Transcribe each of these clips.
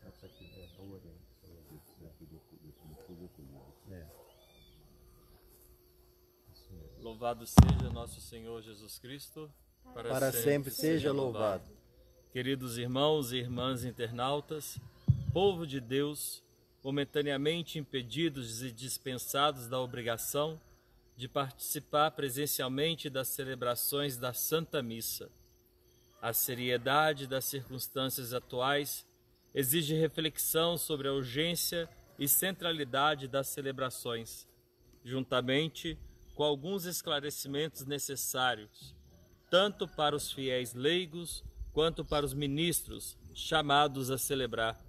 Essa aqui é a orelha. Louvado seja nosso Senhor Jesus Cristo, Para sempre seja louvado. Queridos irmãos e irmãs internautas, povo de Deus, momentaneamente impedidos e dispensados da obrigação de participar presencialmente das celebrações da Santa Missa. A seriedade das circunstâncias atuais exige reflexão sobre a urgência e centralidade das celebrações, juntamente com alguns esclarecimentos necessários, tanto para os fiéis leigos quanto para os ministros chamados a celebrar.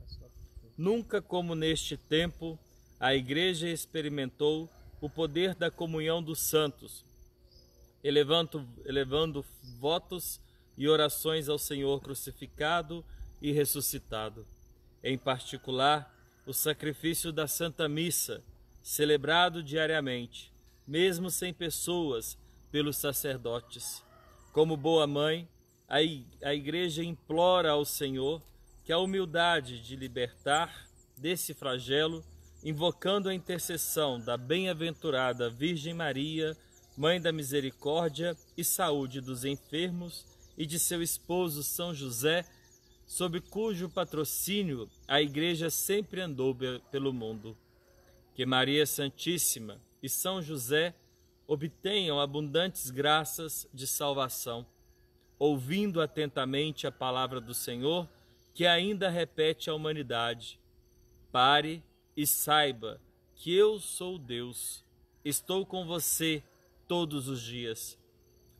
Nunca como neste tempo, a Igreja experimentou o poder da comunhão dos santos, elevando votos e orações ao Senhor crucificado e ressuscitado. Em particular, o sacrifício da Santa Missa, celebrado diariamente, mesmo sem pessoas, pelos sacerdotes. Como boa mãe, a Igreja implora ao Senhor que a humildade de libertar desse flagelo, invocando a intercessão da bem-aventurada Virgem Maria, Mãe da Misericórdia e Saúde dos enfermos, e de seu esposo São José, sob cujo patrocínio a Igreja sempre andou pelo mundo. Que Maria Santíssima e São José obtenham abundantes graças de salvação, ouvindo atentamente a palavra do Senhor, que ainda repete à humanidade: pare e saiba que eu sou Deus, estou com você todos os dias.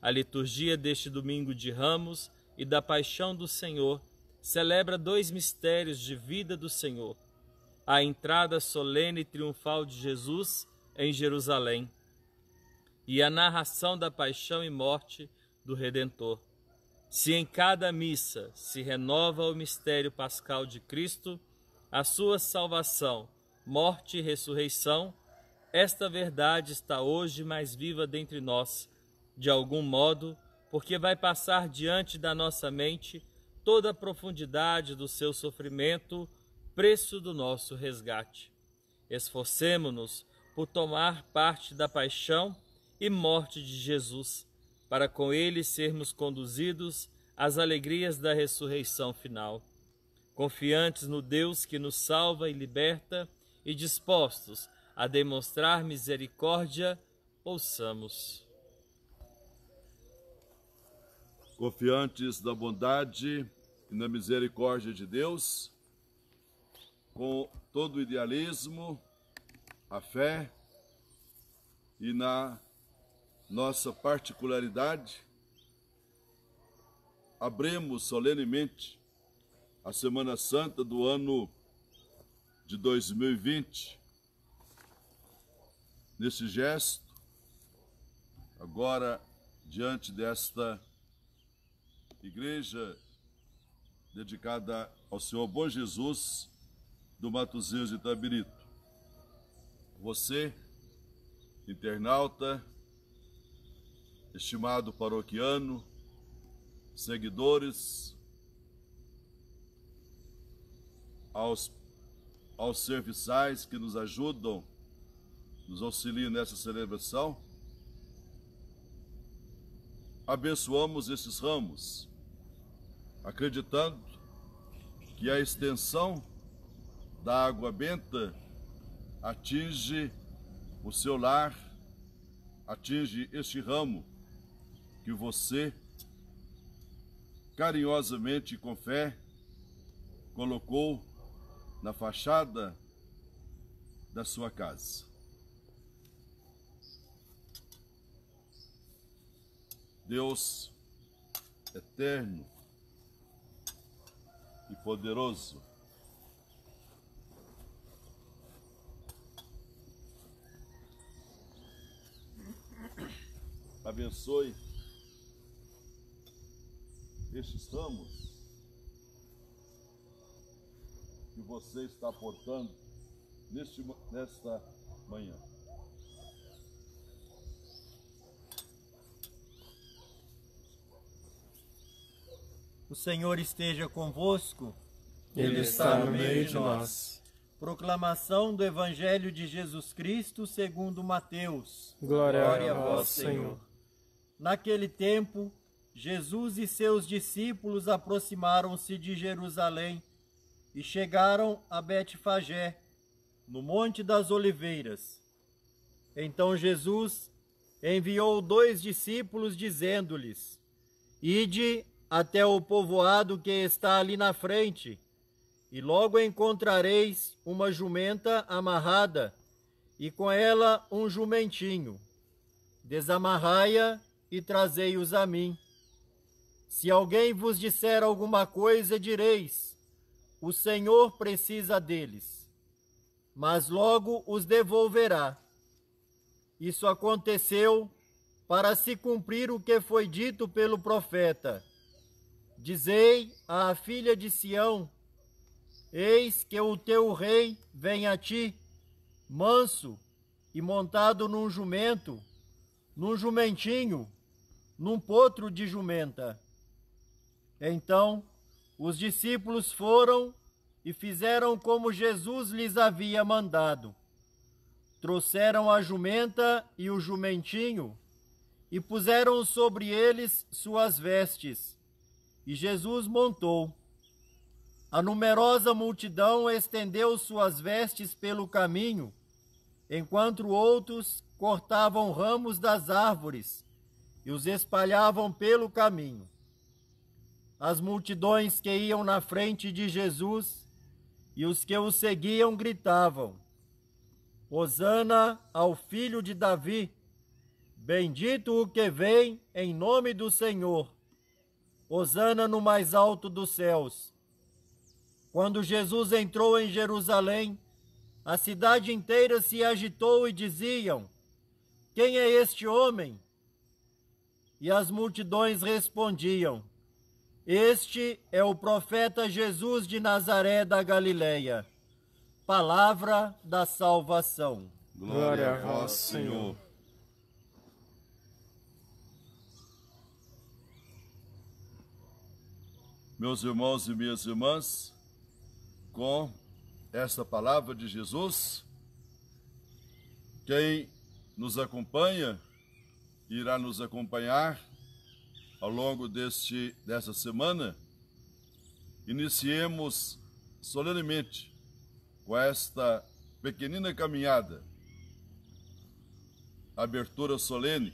A liturgia deste domingo de Ramos e da Paixão do Senhor celebra dois mistérios de vida do Senhor: a entrada solene e triunfal de Jesus em Jerusalém e a narração da paixão e morte do Redentor. Se em cada missa se renova o mistério pascal de Cristo, a sua salvação, morte e ressurreição, esta verdade está hoje mais viva dentre nós, de algum modo, porque vai passar diante da nossa mente toda a profundidade do seu sofrimento, preço do nosso resgate. Esforcemo-nos por tomar parte da paixão e morte de Jesus, para com ele sermos conduzidos às alegrias da ressurreição final. Confiantes no Deus que nos salva e liberta e dispostos a demonstrar misericórdia, ouçamos. Confiantes na bondade e na misericórdia de Deus, com todo o idealismo, a fé e na nossa particularidade, abrimos solenemente a Semana Santa do ano de 2020. Nesse gesto, agora diante desta igreja dedicada ao Senhor Bom Jesus do Matozinhos de Itabirito. Você, internauta, estimado paroquiano, seguidores, aos serviçais que nos ajudam, nos auxiliam nessa celebração, abençoamos esses ramos, acreditando que a extensão da água benta atinge o seu lar, atinge este ramo que você carinhosamente e com fé colocou na fachada da sua casa. Deus eterno e poderoso, abençoe estes ramos você está portando nesta manhã. O Senhor esteja convosco. Ele está no meio de nós. Proclamação do Evangelho de Jesus Cristo segundo Mateus. Glória a vós, Senhor. Naquele tempo, Jesus e seus discípulos aproximaram-se de Jerusalém e chegaram a Betfagé, no Monte das Oliveiras. Então Jesus enviou 2 discípulos, dizendo-lhes: Ide até o povoado que está ali na frente, e logo encontrareis uma jumenta amarrada, e com ela um jumentinho. Desamarrai-a e trazei-os a mim. Se alguém vos disser alguma coisa, direis: o Senhor precisa deles, mas logo os devolverá. Isso aconteceu para se cumprir o que foi dito pelo profeta: Dizei à filha de Sião: eis que o teu rei vem a ti, manso e montado num jumento, num jumentinho, num potro de jumenta. Então os discípulos foram e fizeram como Jesus lhes havia mandado. Trouxeram a jumenta e o jumentinho e puseram sobre eles suas vestes, e Jesus montou. A numerosa multidão estendeu suas vestes pelo caminho, enquanto outros cortavam ramos das árvores e os espalhavam pelo caminho. As multidões que iam na frente de Jesus e os que o seguiam gritavam: Hosana ao filho de Davi, bendito o que vem em nome do Senhor, Hosana no mais alto dos céus. Quando Jesus entrou em Jerusalém, a cidade inteira se agitou e diziam: Quem é este homem? E as multidões respondiam: Este é o profeta Jesus de Nazaré da Galileia. Palavra da salvação. Glória a vós, Senhor. Meus irmãos e minhas irmãs, com esta palavra de Jesus, quem nos acompanha irá nos acompanhar ao longo dessa semana. Iniciemos solenemente com esta pequenina caminhada, abertura solene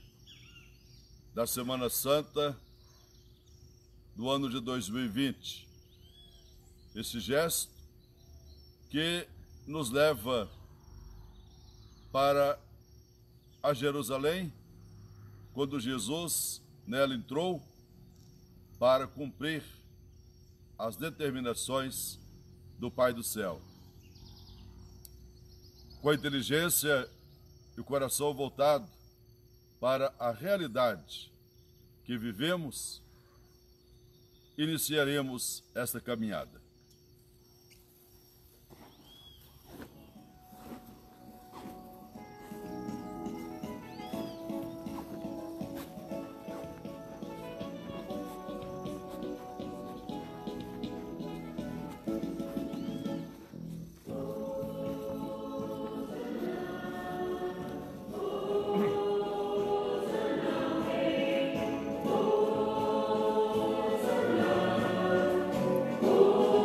da Semana Santa do ano de 2020. Esse gesto que nos leva para a Jerusalém, quando Jesus nela entrou para cumprir as determinações do Pai do céu. Com a inteligência e o coração voltado para a realidade que vivemos, iniciaremos esta caminhada. Oh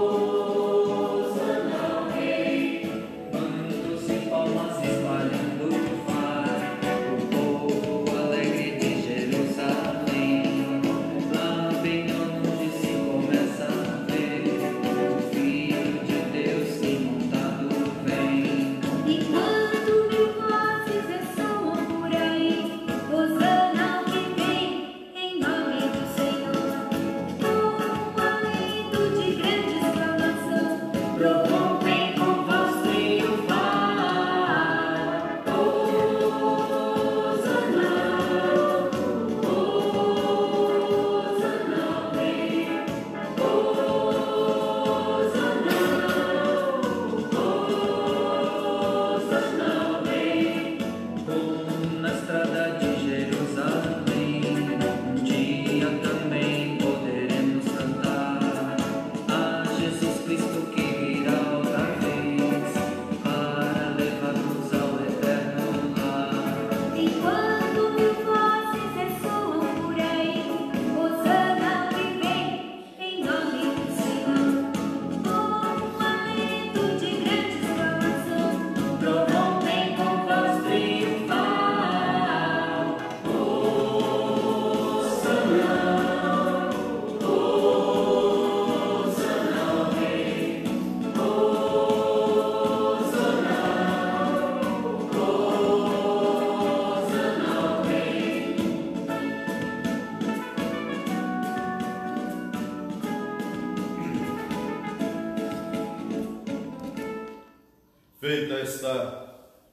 feita esta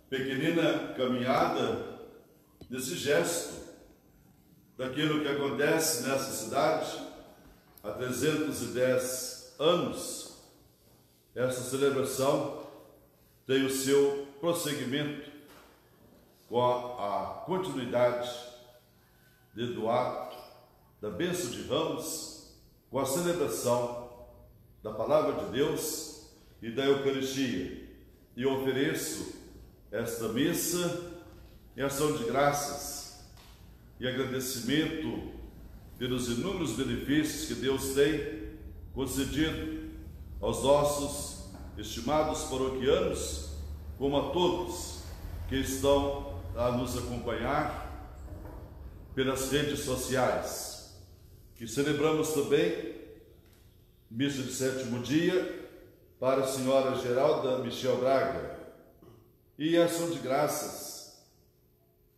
pequenina caminhada, nesse gesto daquilo que acontece nessa cidade há 310 anos. Essa celebração tem o seu prosseguimento com a continuidade do ato da bênção de ramos, com a celebração da palavra de Deus e da Eucaristia. E ofereço esta missa em ação de graças e agradecimento pelos inúmeros benefícios que Deus tem concedido aos nossos estimados paroquianos, como a todos que estão a nos acompanhar pelas redes sociais. E celebramos também missa de 7º dia para a senhora Geralda Michel Braga e ação de graças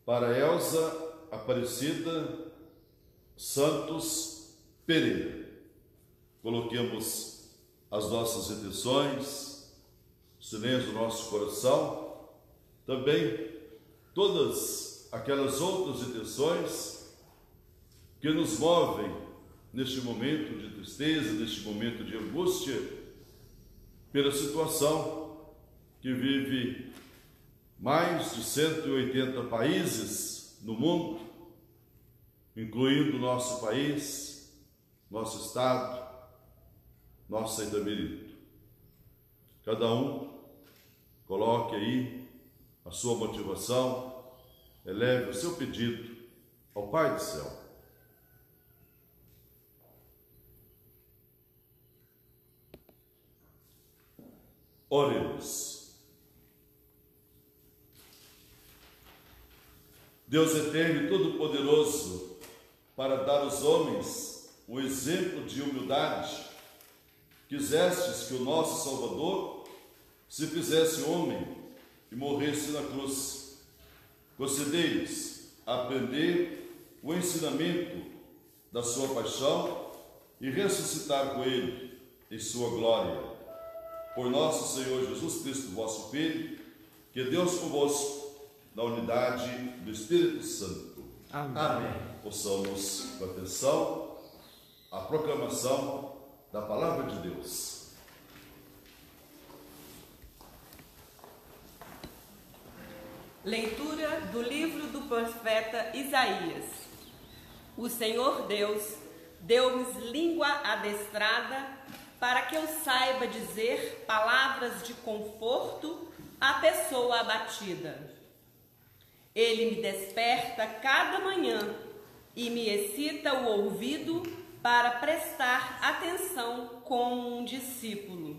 para Elza Aparecida Santos Pereira. Coloquemos as nossas intenções, silêncio do nosso coração, também todas aquelas outras intenções que nos movem neste momento de tristeza, neste momento de angústia, pela situação que vive mais de 180 países no mundo, incluindo nosso país, nosso estado, nosso Itamirito. Cada um coloque aí a sua motivação, eleve o seu pedido ao Pai do céu. Oremos. Deus eterno e todo-poderoso, para dar aos homens o exemplo de humildade, quisestes que o nosso Salvador se fizesse homem e morresse na cruz. Concedei-nos aprender o ensinamento da sua paixão e ressuscitar com ele em sua glória. Por nosso Senhor Jesus Cristo, vosso Filho, que Deus convosco, na unidade do Espírito Santo. Amém. Ouçamos com atenção a proclamação da Palavra de Deus. Leitura do livro do profeta Isaías. O Senhor Deus deu-me língua adestrada para que eu saiba dizer palavras de conforto à pessoa abatida. Ele me desperta cada manhã e me excita o ouvido para prestar atenção como um discípulo.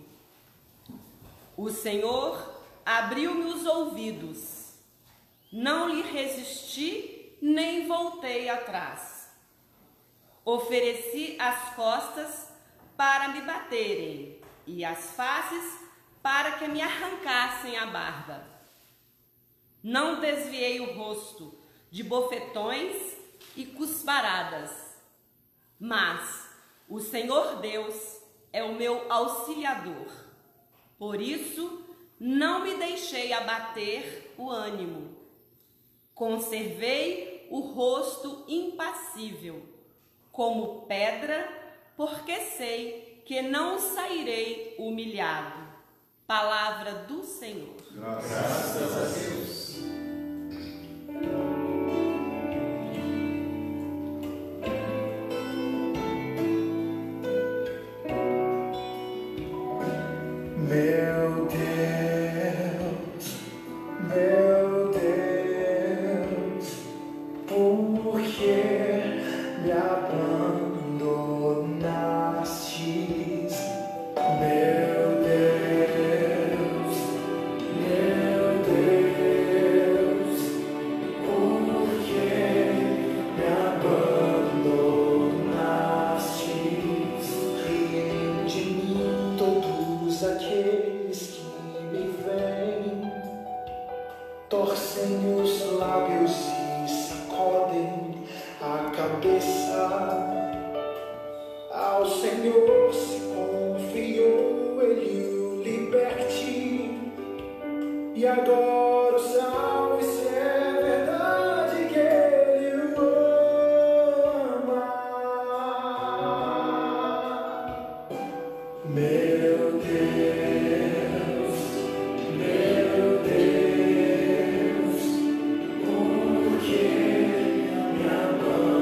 O Senhor abriu-me os ouvidos. Não lhe resisti, nem voltei atrás. Ofereci as costas para me baterem e as faces para que me arrancassem a barba. Não desviei o rosto de bofetões e cusparadas, mas o Senhor Deus é o meu auxiliador. Por isso, não me deixei abater o ânimo. Conservei o rosto impassível, como pedra, porque sei que não sairei humilhado. Palavra do Senhor. Graças a Deus. Meu Deus, por que me abandonastes? Meu Deus, por que me abandonastes? Riem de mim todos aqueles que me veem, torcem os lábios e sacodem a cabeça. Ao Senhor se confiou, Ele o liberte. agora o salve se é verdade que ele o ama. Meu Deus, por que me abandonaste?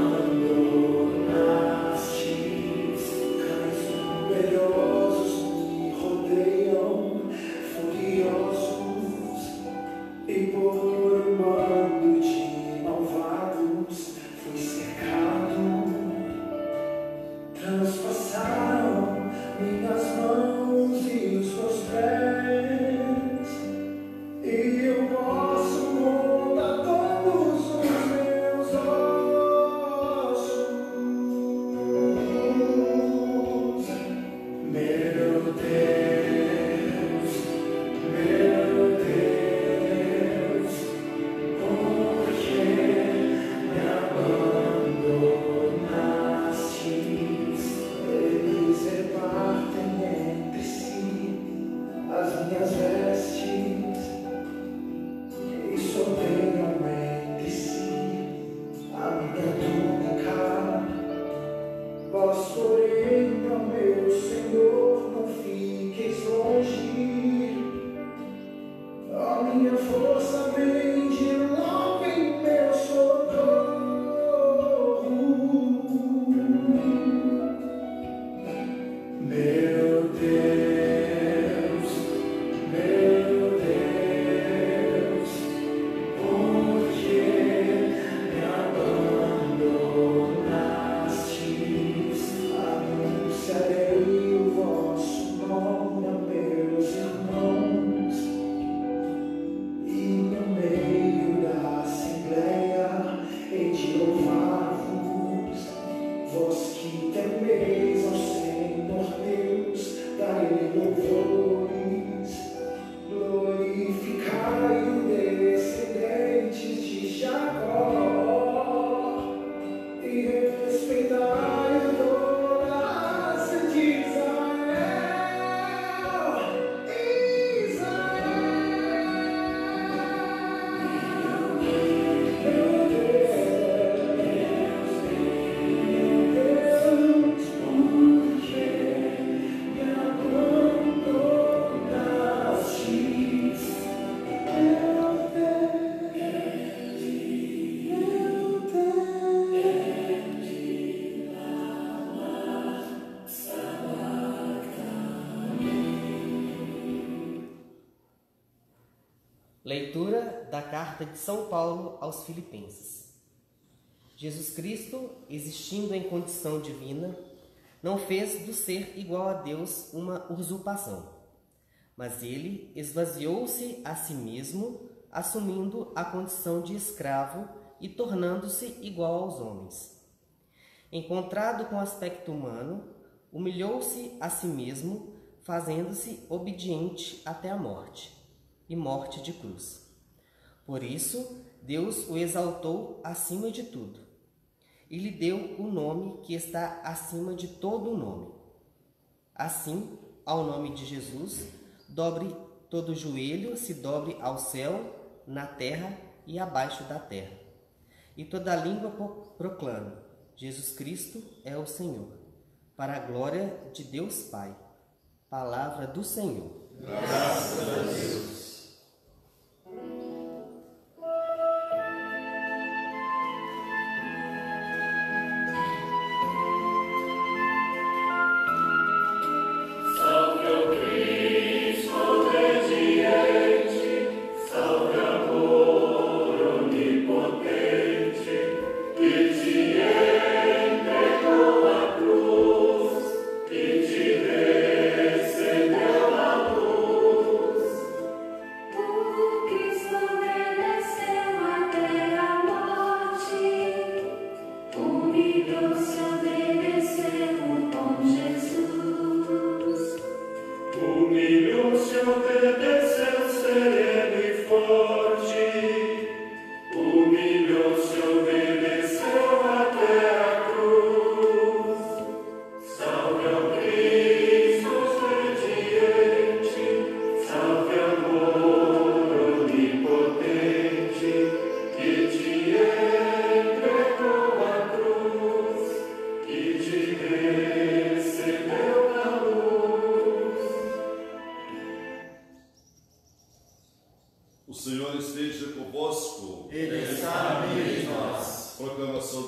Cães numerosos me rodeiam, furiosos, e por um bando de malvados fui cercado. Transpassaram minhas mãos e os meus pés, e eu posso contar todos os meus ossos. Meu Deus, por que me abandonaste? Eles repartem entre si as minhas vestes e sorteiam entre si a minha túnica. Vós, porém, ó meu Senhor, não fiqueis longe. A minha força vem de logo em meu socorro. Meu Deus, por que me abandonaste? Anunciarei o vosso nome a meus irmãos, e no meio da assembleia hei de louvar-vos. Vós que temeis ao Senhor Deus, dai-lhe louvores. Glorificai o descendentes de Jacó, e respeitai toda a raça de Israel. Leitura da Carta de São Paulo aos Filipenses. Jesus Cristo, existindo em condição divina, não fez do ser igual a Deus uma usurpação, mas ele esvaziou-se a si mesmo, assumindo a condição de escravo e tornando-se igual aos homens. Encontrado com aspecto humano, humilhou-se a si mesmo, fazendo-se obediente até a morte, e morte de cruz. Por isso, Deus o exaltou acima de tudo, e lhe deu o nome que está acima de todo o nome. Assim, ao nome de Jesus, dobre todo joelho, se dobre ao céu, na terra e abaixo da terra. E toda língua proclame: Jesus Cristo é o Senhor, para a glória de Deus Pai. Palavra do Senhor. Graças a Deus.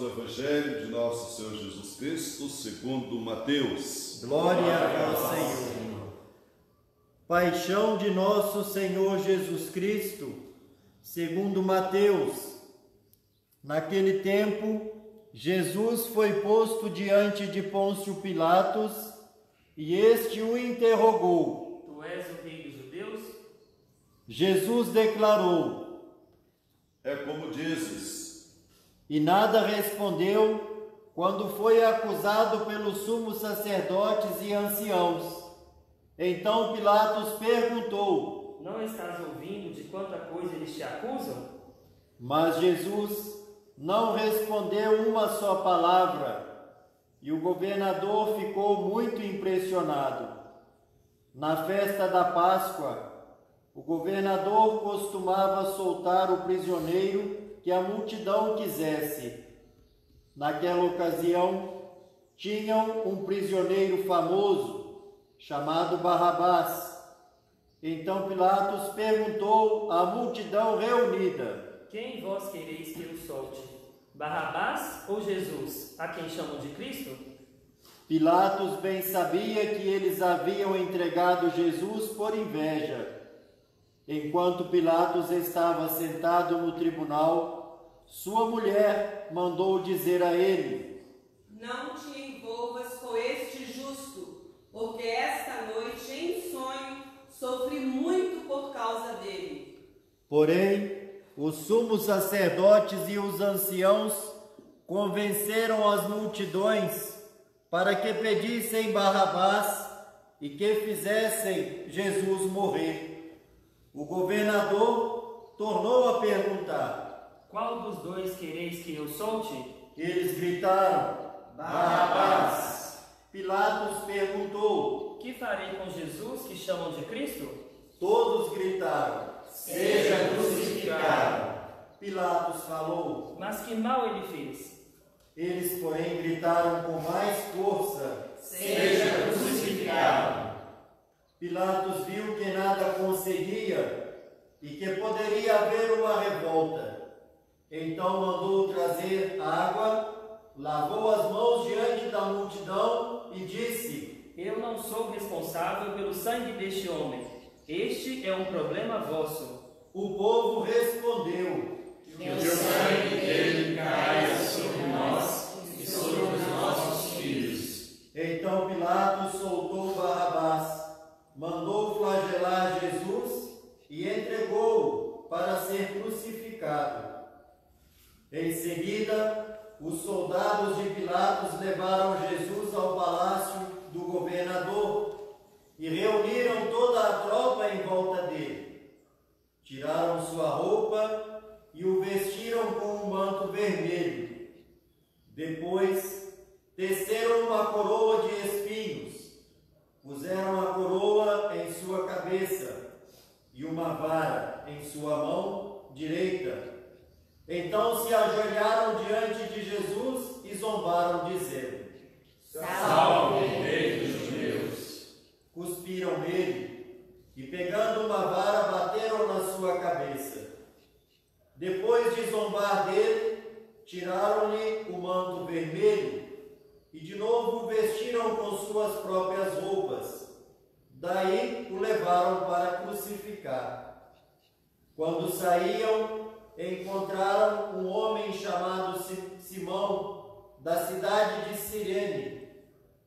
Evangelho de nosso Senhor Jesus Cristo, segundo Mateus. Glória ao Senhor. Paixão de nosso Senhor Jesus Cristo, segundo Mateus. Naquele tempo, Jesus foi posto diante de Pôncio Pilatos e este o interrogou: Tu és o rei dos judeus? Jesus declarou: É como dizes. E nada respondeu quando foi acusado pelos sumos sacerdotes e anciãos. Então Pilatos perguntou: Não estás ouvindo de quanta coisa eles te acusam? Mas Jesus não respondeu uma só palavra, e o governador ficou muito impressionado. Na festa da Páscoa, o governador costumava soltar o prisioneiro que a multidão quisesse. Naquela ocasião, tinham um prisioneiro famoso, chamado Barrabás. Então Pilatos perguntou à multidão reunida: Quem vós quereis que eu solte? Barrabás ou Jesus, a quem chamam de Cristo? Pilatos bem sabia que eles haviam entregado Jesus por inveja. Enquanto Pilatos estava sentado no tribunal, sua mulher mandou dizer a ele: Não te envolvas com este justo, porque esta noite em sonho sofri muito por causa dele. Porém, os sumos sacerdotes e os anciãos convenceram as multidões para que pedissem Barrabás e que fizessem Jesus morrer. O governador tornou a perguntar: Qual dos dois quereis que eu solte? Eles gritaram: Barrabás. Pilatos perguntou: Que farei com Jesus que chamam de Cristo? Todos gritaram: Seja crucificado. Pilatos falou. Mas que mal ele fez? Eles, porém, gritaram com mais força: Seja crucificado. Pilatos viu que nada conseguia e que poderia haver uma revolta. Então mandou trazer água, lavou as mãos diante da multidão e disse: Eu não sou responsável pelo sangue deste homem. Este é um problema vosso. O povo respondeu: Que o sangue dele caia sobre nós e sobre os nossos filhos. Então Pilatos soltou Barrabás, mandou flagelar Jesus e entregou-o para ser crucificado. Em seguida, os soldados de Pilatos levaram Jesus ao palácio do governador e reuniram toda a tropa em volta dele. Tiraram sua roupa e o vestiram com um manto vermelho. Depois, teceram uma coroa de espinhos, puseram a coroa em sua cabeça e uma vara em sua mão direita. Então se ajoelharam diante de Jesus e zombaram, dizendo: Salve, Rei dos Judeus. Cuspiram nele e, pegando uma vara, bateram na sua cabeça. Depois de zombar dele, tiraram-lhe o manto vermelho e de novo o vestiram com suas próprias roupas. Daí o levaram para crucificar. Quando saíam, encontraram um homem chamado Simão, da cidade de Cirene,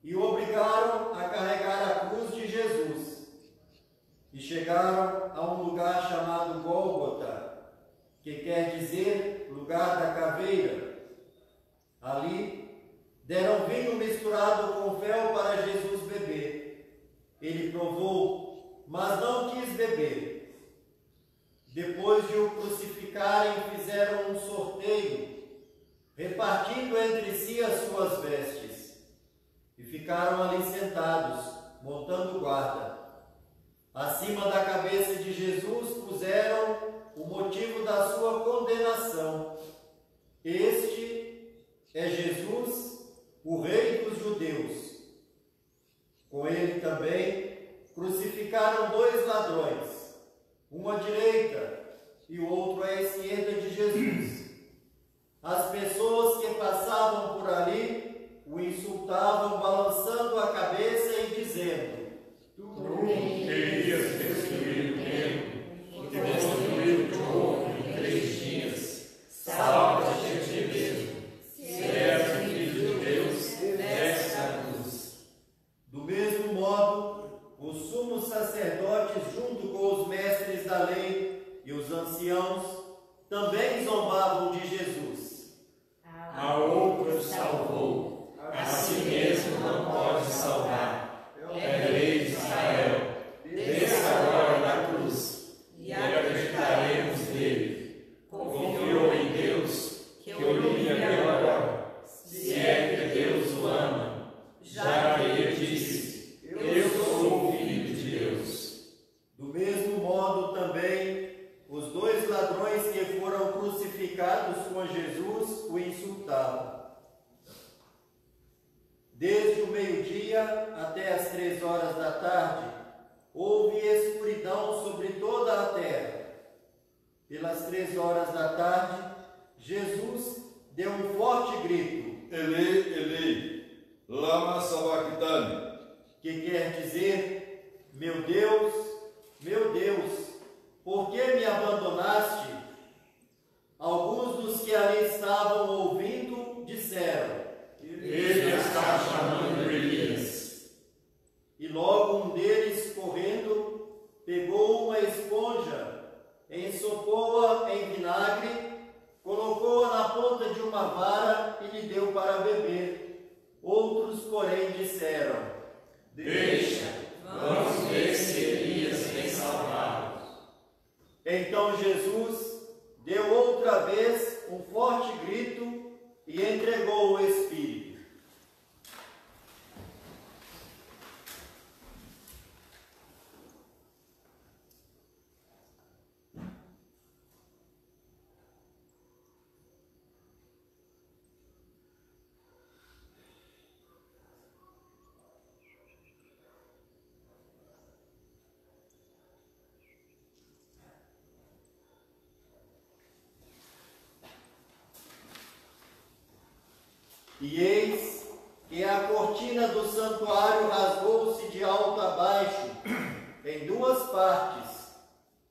e o obrigaram a carregar a cruz de Jesus. E chegaram a um lugar chamado Gólgota, que quer dizer lugar da caveira. Ali deram vinho misturado com fel para Jesus beber. Ele provou, mas não quis beber. Depois de o crucificarem, fizeram um sorteio, repartindo entre si as suas vestes, e ficaram ali sentados, montando guarda. Acima da cabeça de Jesus puseram o motivo da sua condenação: Este é Jesus, o Rei dos Judeus. Com ele também crucificaram 2 ladrões, um à direita e o outro à esquerda de Jesus. As pessoas que passavam Tu querias destruir o templo que construiu de ouro em 3 dias. Salva-te a ti mesmo. Se és o Filho de Deus, desce da cruz. Do mesmo modo, os sumos sacerdotes, junto com os mestres da lei e os anciãos, também zombavam de Jesus. A outros salvou, a si mesmo não pode salvar. É Rei de Israel, desça agora da cruz e acreditaremos nele. Confiou em Deus, que o livre agora, se é que Deus o ama, já que ele disse: Eu sou o Filho de Deus. Do mesmo modo também, os 2 ladrões que foram crucificados com Jesus o insultavam. Desde o meio-dia até as 3 horas da tarde, houve escuridão sobre toda a terra. Pelas 3 horas da tarde, Jesus deu um forte grito, Elei, Elei, lama sabachthani, que quer dizer: meu Deus, por que me abandonaste? Alguns dos que ali estavam ouvindo disseram: Ele está chamando Elias. E logo um deles, correndo, pegou uma esponja, ensopou-a em vinagre, colocou-a na ponta de uma vara e lhe deu para beber. Outros, porém, disseram: Deixa, vamos ver se Elias vem salvá-lo. Então Jesus deu outra vez um forte grito e entregou o Espírito. E eis que a cortina do santuário rasgou-se de alto a baixo, em 2 partes.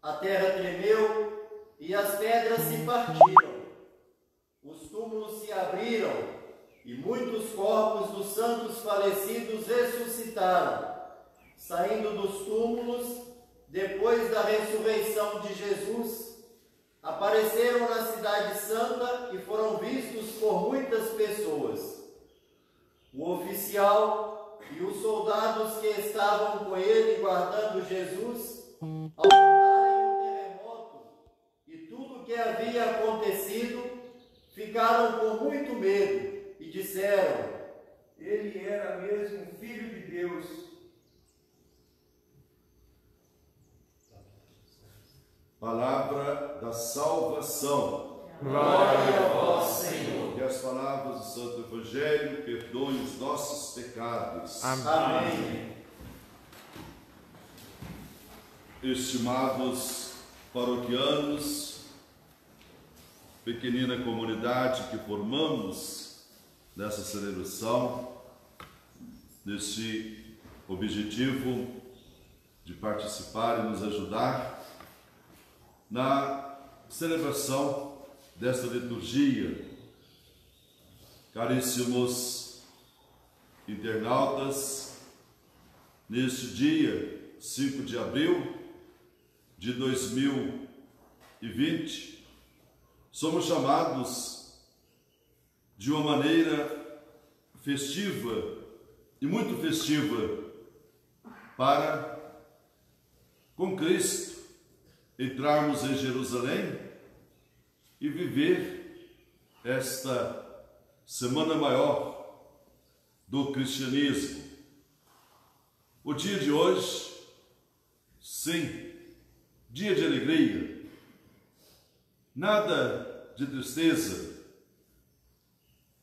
A terra tremeu e as pedras se partiram. Os túmulos se abriram e muitos corpos dos santos falecidos ressuscitaram, saindo dos túmulos depois da ressurreição de Jesus. Apareceram na cidade santa e foram vistos por muitas pessoas. O oficial e os soldados que estavam com ele guardando Jesus, ao notarem o terremoto e tudo o que havia acontecido, ficaram com muito medo e disseram: Ele era mesmo Filho de Deus. palavra da salvação. Glória a vós, Senhor. Que as palavras do Santo Evangelho perdoem os nossos pecados. Amém. Estimados paroquianos, pequenina comunidade que formamos nessa celebração, nesse objetivo de participar e nos ajudar na celebração desta liturgia. Caríssimos internautas, neste dia 5 de abril de 2020, somos chamados de uma maneira festiva e muito festiva para, com Cristo, entrarmos em Jerusalém e viver esta Semana Maior do Cristianismo. O dia de hoje, sim, dia de alegria, nada de tristeza,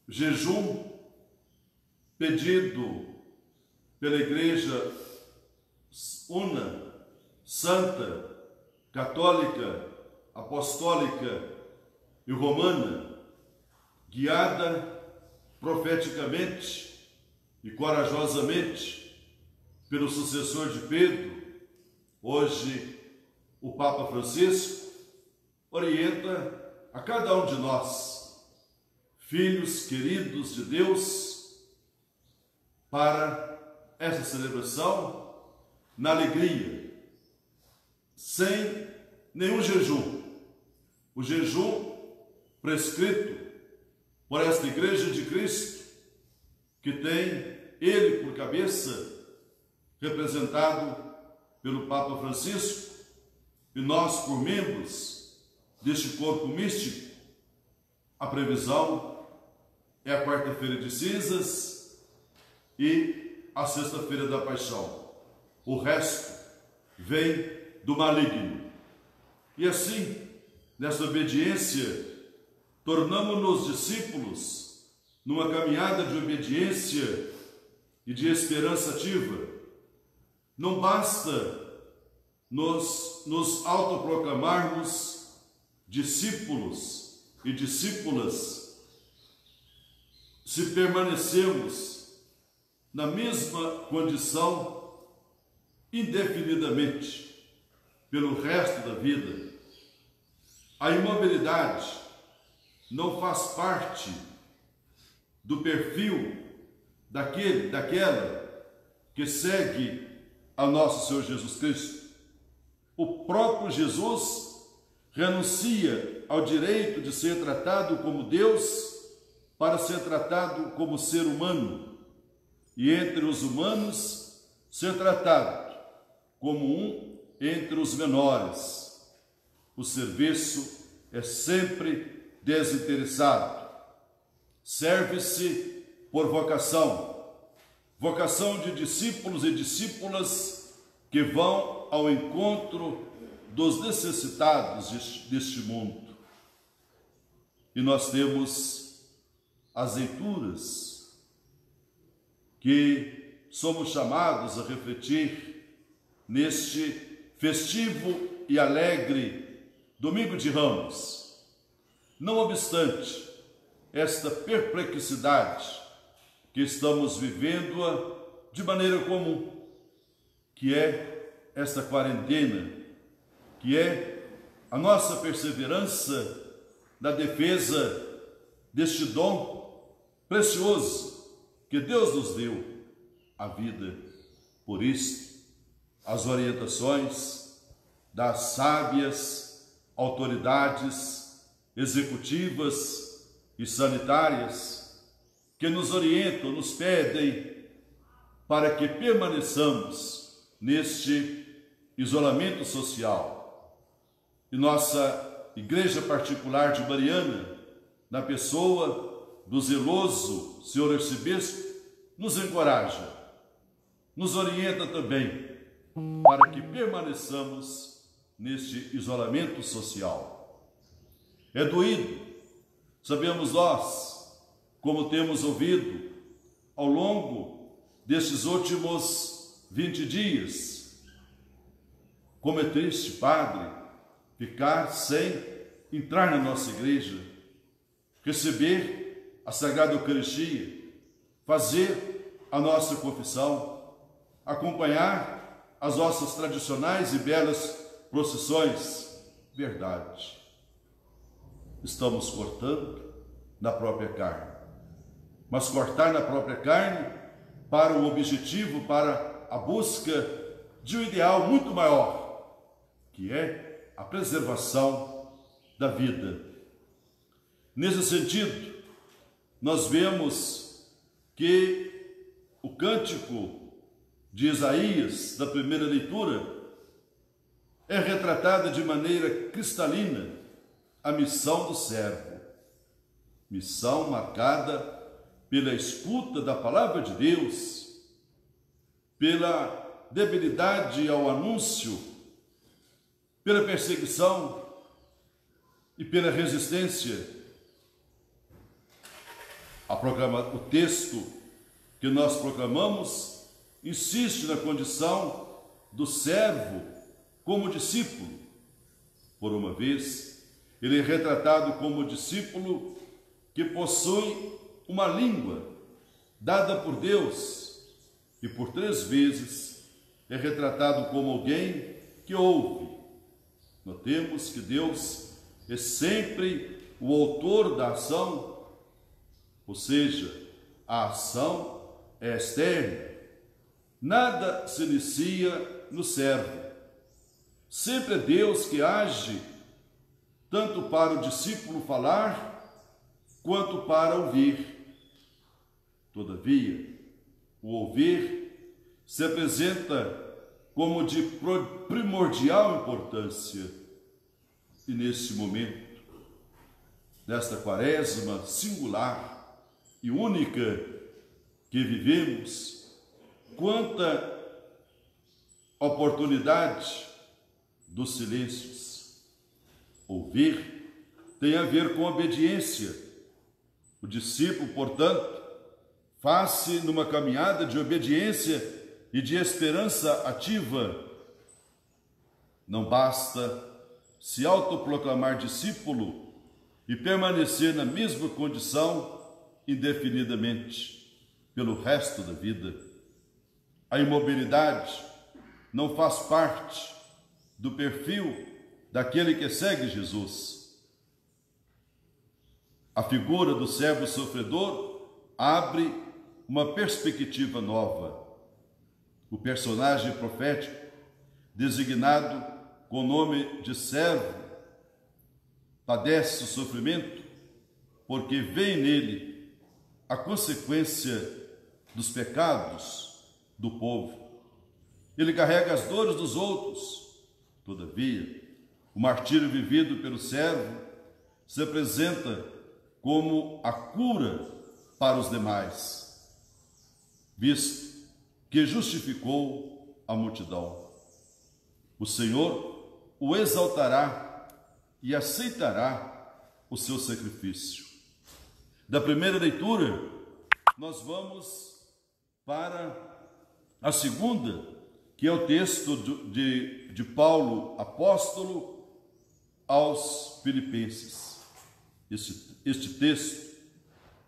jejum pedido pela Igreja una, santa, católica, apostólica e romana, guiada profeticamente e corajosamente pelo sucessor de Pedro, hoje o Papa Francisco, orienta a cada um de nós, filhos queridos de Deus, para essa celebração na alegria, sem nenhum jejum. O jejum prescrito por esta Igreja de Cristo, que tem ele por cabeça, representado pelo Papa Francisco, e nós por membros deste corpo místico. A previsão é a quarta-feira de cinzas e a sexta-feira da paixão. O resto vem do maligno. E assim, nessa obediência, tornamo-nos discípulos numa caminhada de obediência e de esperança ativa. Não basta nos autoproclamarmos discípulos e discípulas se permanecemos na mesma condição indefinidamente pelo resto da vida. A imobilidade não faz parte do perfil daquela que segue a nosso Senhor Jesus Cristo. O próprio Jesus renuncia ao direito de ser tratado como Deus para ser tratado como ser humano, e entre os humanos ser tratado como um entre os menores. O serviço é sempre desinteressado. Serve-se por vocação, vocação de discípulos e discípulas que vão ao encontro dos necessitados deste mundo. E nós temos as leituras que somos chamados a refletir neste festivo e alegre Domingo de Ramos. Não obstante esta perplexidade que estamos vivendo de maneira comum, que é esta quarentena, que é a nossa perseverança na defesa deste dom precioso que Deus nos deu, a vida. Por isso, as orientações das sábias autoridades executivas e sanitárias que nos orientam, nos pedem para que permaneçamos neste isolamento social. E nossa Igreja Particular de Mariana, na pessoa do zeloso Senhor Arcebispo, nos encoraja, nos orienta também para que permaneçamos neste isolamento social. É doído, sabemos nós, como temos ouvido ao longo destes últimos 20 dias, como é triste, Padre, ficar sem entrar na nossa igreja, receber a Sagrada Eucaristia, fazer a nossa confissão, acompanhar as nossas tradicionais e belas procissões. Verdade, estamos cortando na própria carne, mas cortar na própria carne para o objetivo, para a busca de um ideal muito maior, que é a preservação da vida. Nesse sentido, nós vemos que o cântico de Isaías, da primeira leitura, é retratada de maneira cristalina a missão do servo. Missão marcada pela escuta da palavra de Deus, pela debilidade ao anúncio, pela perseguição e pela resistência. O texto que nós proclamamos insiste na condição do servo como discípulo. Por uma vez, ele é retratado como discípulo que possui uma língua dada por Deus e por 3 vezes é retratado como alguém que ouve. Notemos que Deus é sempre o autor da ação, ou seja, a ação é externa. Nada se inicia no servo. Sempre é Deus que age, tanto para o discípulo falar, quanto para ouvir. Todavia, o ouvir se apresenta como de primordial importância. E nesse momento, nesta quaresma singular e única que vivemos, quanta oportunidade dos silêncios. Ouvir tem a ver com obediência. O discípulo, portanto, faz-se numa caminhada de obediência e de esperança ativa. Não basta se autoproclamar discípulo e permanecer na mesma condição indefinidamente pelo resto da vida. A imobilidade não faz parte do perfil daquele que segue Jesus. A figura do servo sofredor abre uma perspectiva nova. O personagem profético, designado com o nome de servo, padece o sofrimento porque vê nele a consequência dos pecados do povo. Ele carrega as dores dos outros. Todavia, o martírio vivido pelo servo se apresenta como a cura para os demais, visto que justificou a multidão. O Senhor o exaltará e aceitará o seu sacrifício. Da primeira leitura, nós vamos para a segunda, que é o texto de Paulo, apóstolo, aos Filipenses. Este texto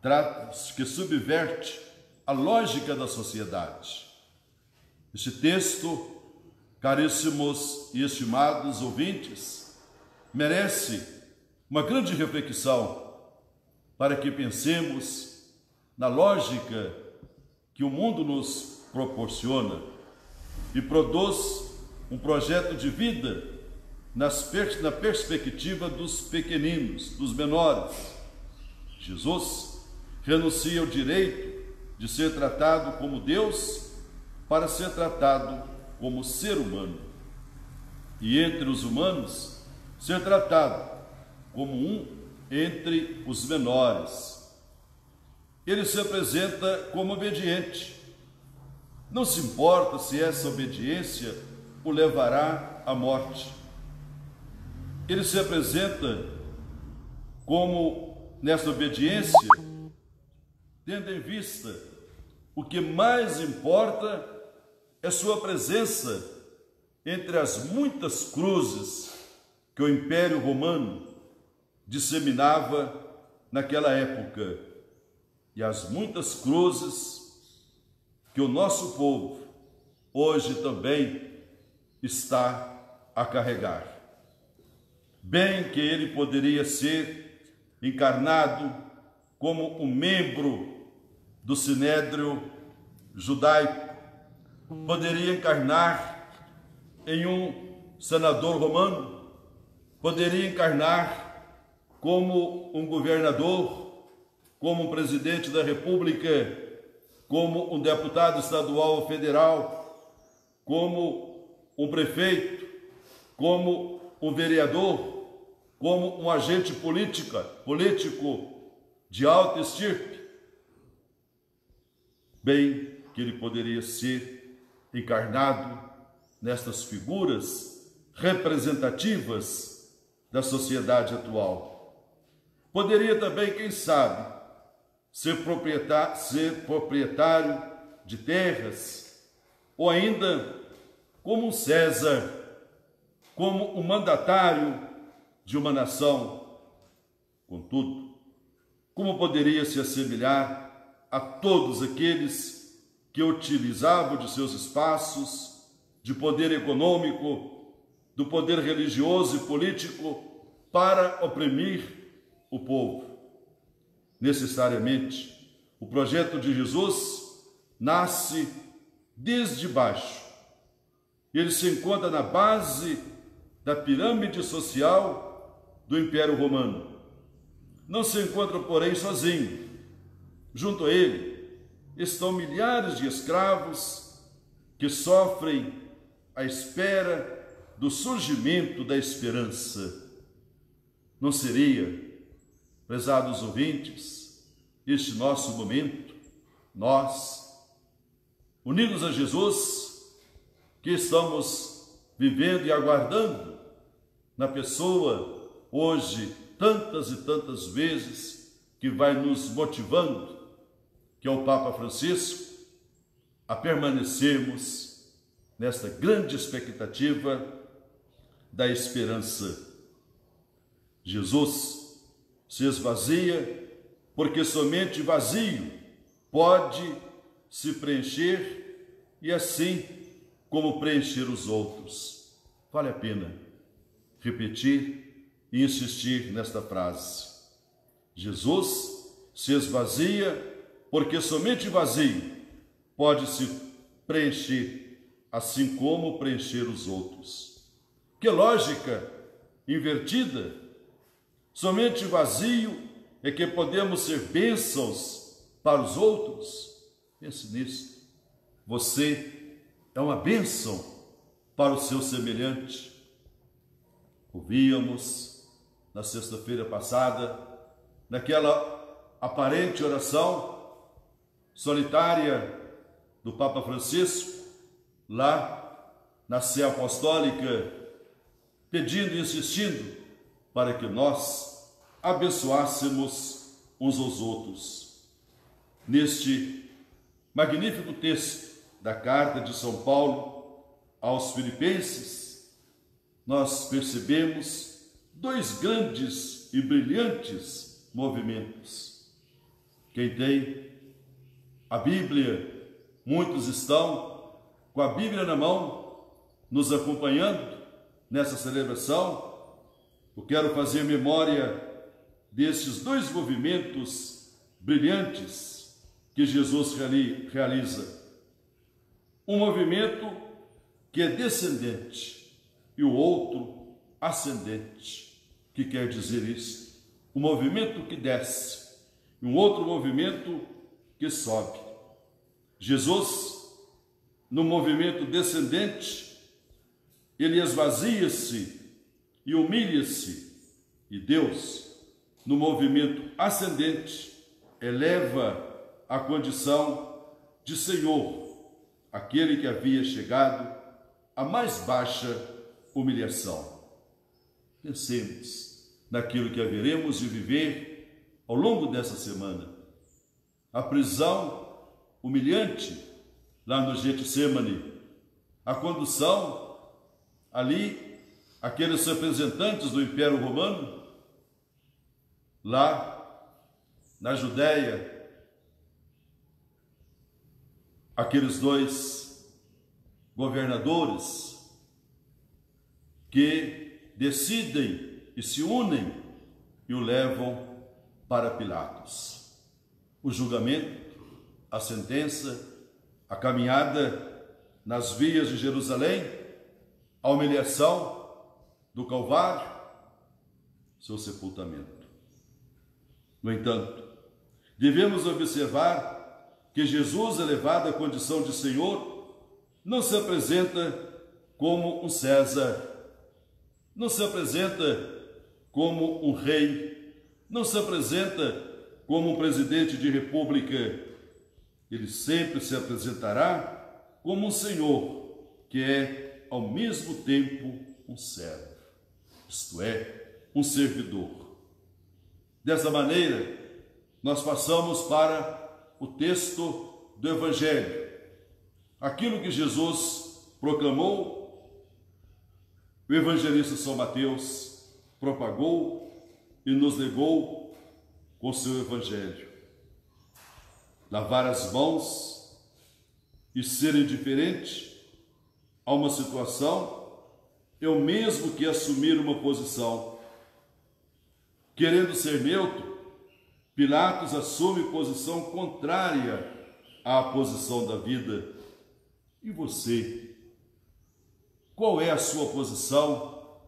trata que subverte a lógica da sociedade. Este texto, caríssimos e estimados ouvintes, merece uma grande reflexão para que pensemos na lógica que o mundo nos proporciona e produz um projeto de vida na perspectiva dos pequeninos, dos menores. Jesus renuncia ao direito de ser tratado como Deus para ser tratado como ser humano. E entre os humanos, ser tratado como um entre os menores. Ele se apresenta como obediente. Não se importa se essa obediência o levará à morte. Ele se apresenta como, nessa obediência, tendo em vista o que mais importa é sua presença entre as muitas cruzes que o Império Romano disseminava naquela época e as muitas cruzes que o nosso povo hoje também está a carregar. Bem que ele poderia ser encarnado como um membro do Sinédrio judaico, poderia encarnar em um senador romano, poderia encarnar como um governador, como um presidente da República, como um deputado estadual ou federal, como um prefeito, como um vereador, como um agente político de alta estirpe. Bem que ele poderia ser encarnado nestas figuras representativas da sociedade atual. Poderia também, quem sabe, ser proprietário de terras, ou ainda como um César, como um mandatário de uma nação. Contudo, como poderia se assemelhar a todos aqueles que utilizavam de seus espaços de poder econômico, do poder religioso e político para oprimir o povo. Necessariamente, o projeto de Jesus nasce desde baixo. Ele se encontra na base da pirâmide social do Império Romano. Não se encontra, porém, sozinho. Junto a ele estão milhares de escravos que sofrem à espera do surgimento da esperança. Não seria, prezados ouvintes, este nosso momento, nós, unidos a Jesus, que estamos vivendo e aguardando na pessoa, hoje, tantas e tantas vezes, que vai nos motivando, que é o Papa Francisco, a permanecermos nesta grande expectativa da esperança. Jesus se esvazia porque somente vazio pode se preencher e assim como preencher os outros. Vale a pena repetir e insistir nesta frase. Jesus se esvazia porque somente vazio pode se preencher, assim como preencher os outros. Que lógica invertida! Somente vazio é que podemos ser bênçãos para os outros. Pense nisso. Você é uma bênção para o seu semelhante. Ouvíamos na sexta-feira passada, naquela aparente oração solitária do Papa Francisco, lá na Sé Apostólica, pedindo e insistindo para que nós abençoássemos uns aos outros. Neste magnífico texto da carta de São Paulo aos Filipenses, nós percebemos dois grandes e brilhantes movimentos. Quem tem a Bíblia, muitos estão com a Bíblia na mão, nos acompanhando nessa celebração. Eu quero fazer memória desses dois movimentos brilhantes que Jesus realiza. Um movimento que é descendente e o outro ascendente. O que quer dizer isso? Um movimento que desce e um outro movimento que sobe. Jesus, no movimento descendente, ele esvazia-se e humilha-se, e Deus, no movimento ascendente, eleva a condição de Senhor, aquele que havia chegado à mais baixa humilhação. Pensemos naquilo que haveremos de viver ao longo dessa semana. A prisão humilhante lá no Getsemane, a condução ali, aqueles representantes do Império Romano, lá na Judéia, aqueles dois governadores que decidem e se unem e o levam para Pilatos. O julgamento, a sentença, a caminhada nas vias de Jerusalém, a humilhação do Calvário, seu sepultamento. No entanto, devemos observar que Jesus, elevado à condição de Senhor, não se apresenta como um César, não se apresenta como um rei, não se apresenta como um presidente de república. Ele sempre se apresentará como um Senhor, que é ao mesmo tempo um servo, isto é, um servidor. Dessa maneira, nós passamos para o texto do Evangelho. Aquilo que Jesus proclamou, o evangelista São Mateus propagou e nos legou com seu Evangelho. Lavar as mãos e ser indiferente a uma situação, é o mesmo que assumir uma posição. Querendo ser neutro, Pilatos assume posição contrária à posição da vida. E você? Qual é a sua posição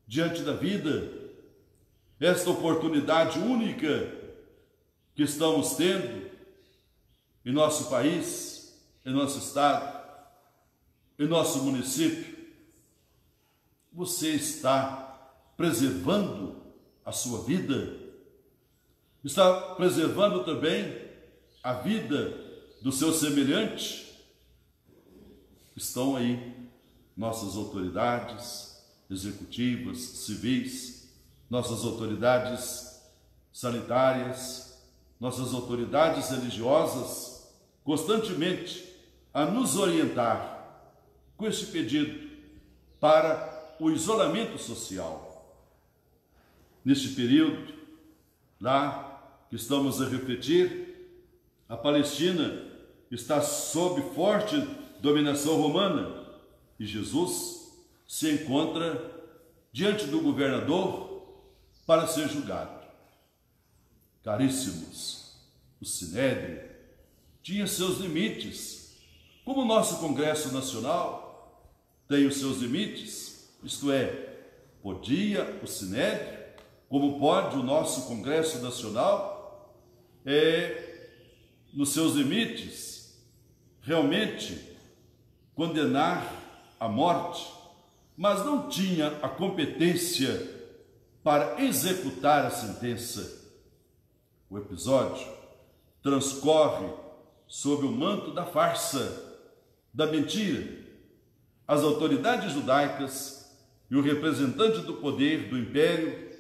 diante da vida? Esta oportunidade única que estamos tendo em nosso país, em nosso estado, em nosso município, você está preservando a sua vida? Está preservando também a vida do seu semelhante? Estão aí nossas autoridades executivas, civis, nossas autoridades sanitárias, nossas autoridades religiosas, constantemente a nos orientar com este pedido para o isolamento social. Neste período, lá que estamos a refletir, a Palestina está sob forte dominação romana e Jesus se encontra diante do governador para ser julgado. Caríssimos, o Sinédrio tinha seus limites, como o nosso Congresso Nacional tem os seus limites, isto é, podia o Sinédrio, como pode o nosso Congresso Nacional, nos seus limites, realmente condenar à morte, mas não tinha a competência para executar a sentença. O episódio transcorre sob o manto da farsa, da mentira. As autoridades judaicas e o representante do poder do império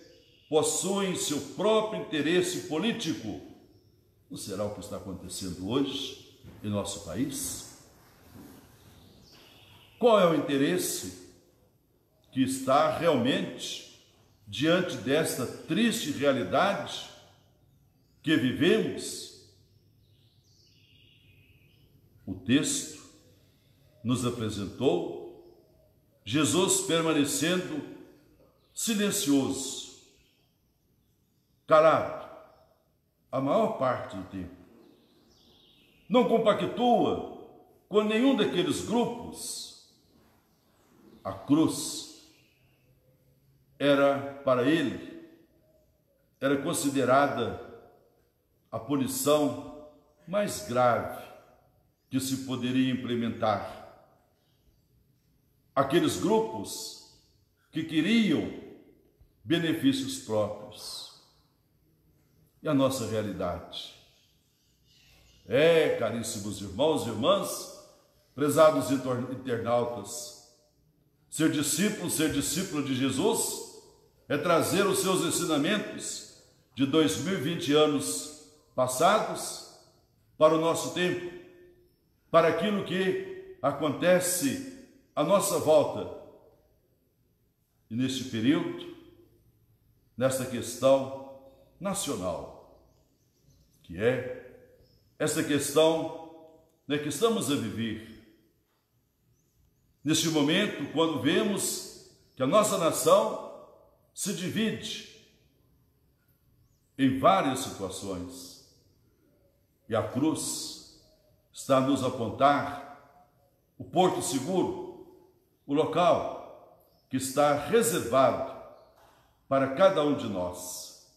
possuem seu próprio interesse político. Não será o que está acontecendo hoje em nosso país? Qual é o interesse que está realmente diante desta triste realidade que vivemos? O texto nos apresentou Jesus permanecendo silencioso, calado, a maior parte do tempo. Não compactua com nenhum daqueles grupos. A cruz era, para ele, era considerada a punição mais grave que se poderia implementar. Aqueles grupos que queriam benefícios próprios. E a nossa realidade? Caríssimos irmãos e irmãs, prezados internautas, ser discípulo de Jesus é trazer os seus ensinamentos de 2020 anos passados para o nosso tempo, para aquilo que acontece à nossa volta. E neste período, nesta questão nacional, que é essa questão que estamos a viver. Neste momento, quando vemos que a nossa nação se divide em várias situações, e a cruz está a nos apontar o porto seguro, o local que está reservado para cada um de nós.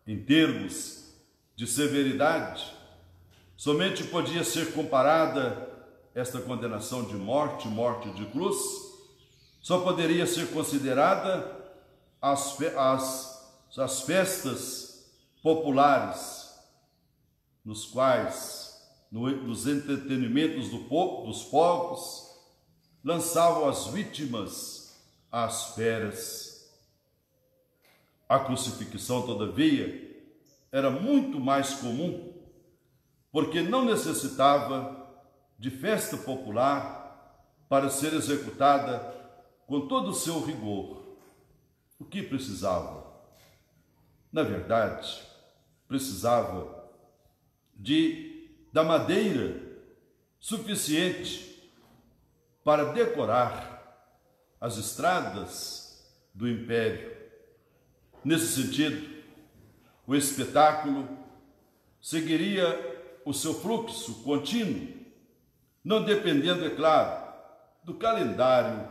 Em termos de severidade, somente podia ser comparada esta condenação de morte de cruz, só poderia ser considerada as festas populares, nos quais, nos entretenimentos dos povos, lançavam as vítimas às feras. A crucifixão, todavia, era muito mais comum, porque não necessitava de festa popular para ser executada com todo o seu rigor. O que precisava? Na verdade, precisava da madeira suficiente para decorar as estradas do império. Nesse sentido, o espetáculo seguiria o seu fluxo contínuo, não dependendo, é claro, do calendário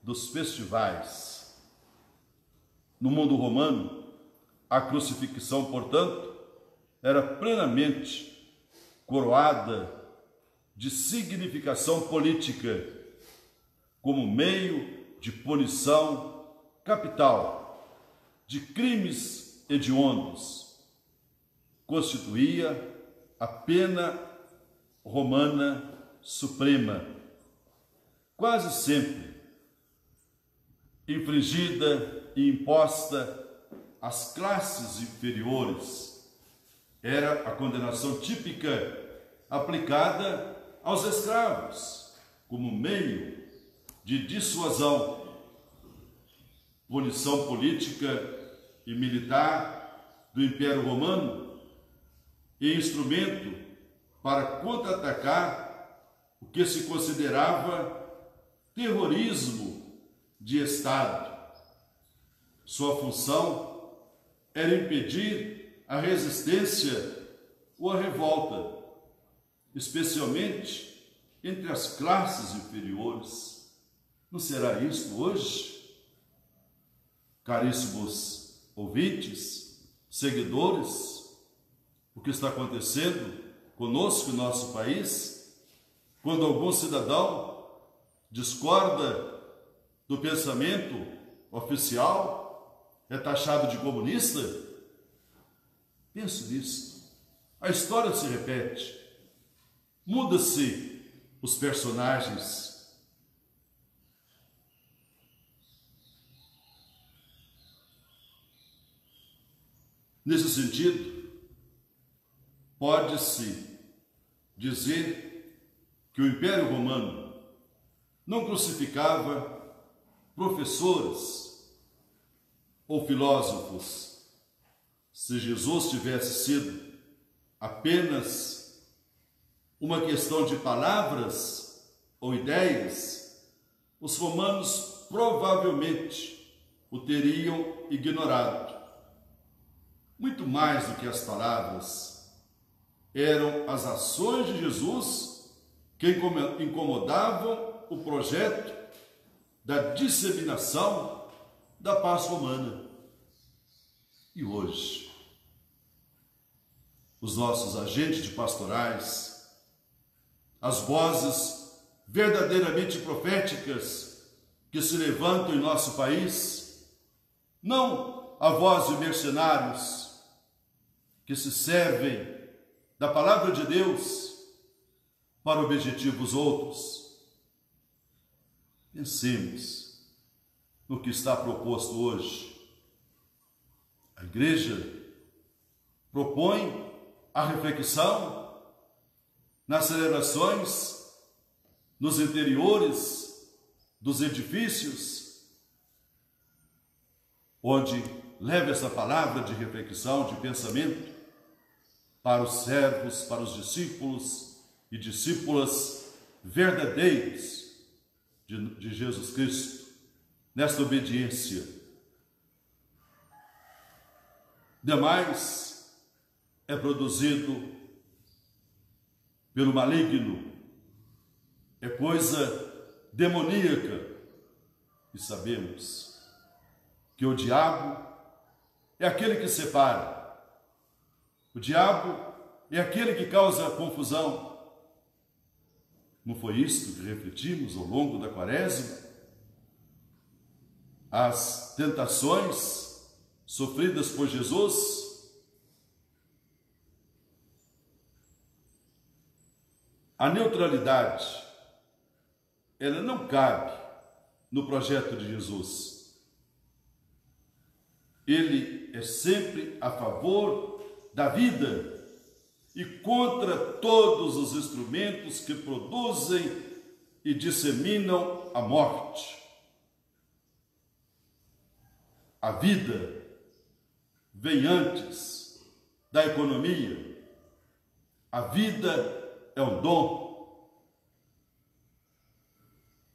dos festivais. No mundo romano, a crucifixão, portanto, era plenamente coroada de significação política, como meio de punição capital de crimes hediondos. Constituía a pena romana suprema, quase sempre infligida e imposta às classes inferiores. Era a condenação típica aplicada aos escravos, como meio de dissuasão, punição política e militar do Império Romano e instrumento para contra-atacar o que se considerava terrorismo de Estado. Sua função era impedir a resistência ou a revolta, especialmente entre as classes inferiores. Não será isto hoje? Caríssimos ouvintes, seguidores, o que está acontecendo conosco em nosso país, quando algum cidadão discorda do pensamento oficial, é taxado de comunista? Pense nisso. A história se repete. Muda-se os personagens. Nesse sentido, pode-se dizer que o Império Romano não crucificava professores ou filósofos. Se Jesus tivesse sido apenas uma questão de palavras ou ideias, os romanos provavelmente o teriam ignorado. Muito mais do que as palavras, eram as ações de Jesus que incomodavam o projeto da disseminação da paz romana. E hoje, os nossos agentes de pastorais, as vozes verdadeiramente proféticas que se levantam em nosso país, não a voz de mercenários que se servem da palavra de Deus para objetivos outros. Pensemos no que está proposto hoje. A Igreja propõe a reflexão nas celebrações, nos interiores dos edifícios, onde leva essa palavra de reflexão, de pensamento, para os servos, para os discípulos e discípulas verdadeiros de Jesus Cristo, nesta obediência. Demais é produzido pelo maligno, é coisa demoníaca, e sabemos que o diabo é aquele que separa, o diabo é aquele que causa confusão. Não foi isto que refletimos ao longo da Quaresma? As tentações sofridas por Jesus, a neutralidade, ela não cabe no projeto de Jesus. Ele é sempre a favor da vida e contra todos os instrumentos que produzem e disseminam a morte. A vida vem antes da economia. A vida é um dom.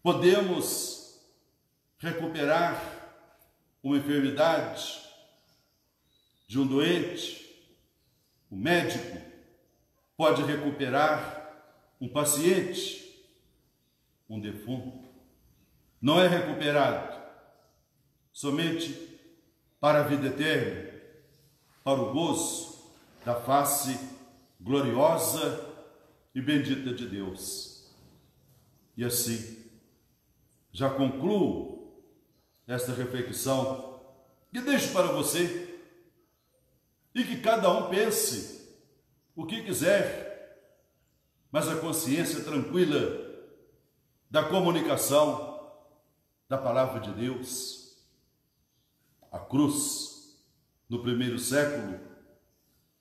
Podemos recuperar uma enfermidade de um doente. O médico pode recuperar um paciente, um defunto. Não é recuperado somente para a vida eterna, para o gozo da face gloriosa e bendita de Deus. E assim, já concluo esta reflexão que deixo para você, e que cada um pense o que quiser, mas a consciência tranquila da comunicação da palavra de Deus. A cruz, no primeiro século,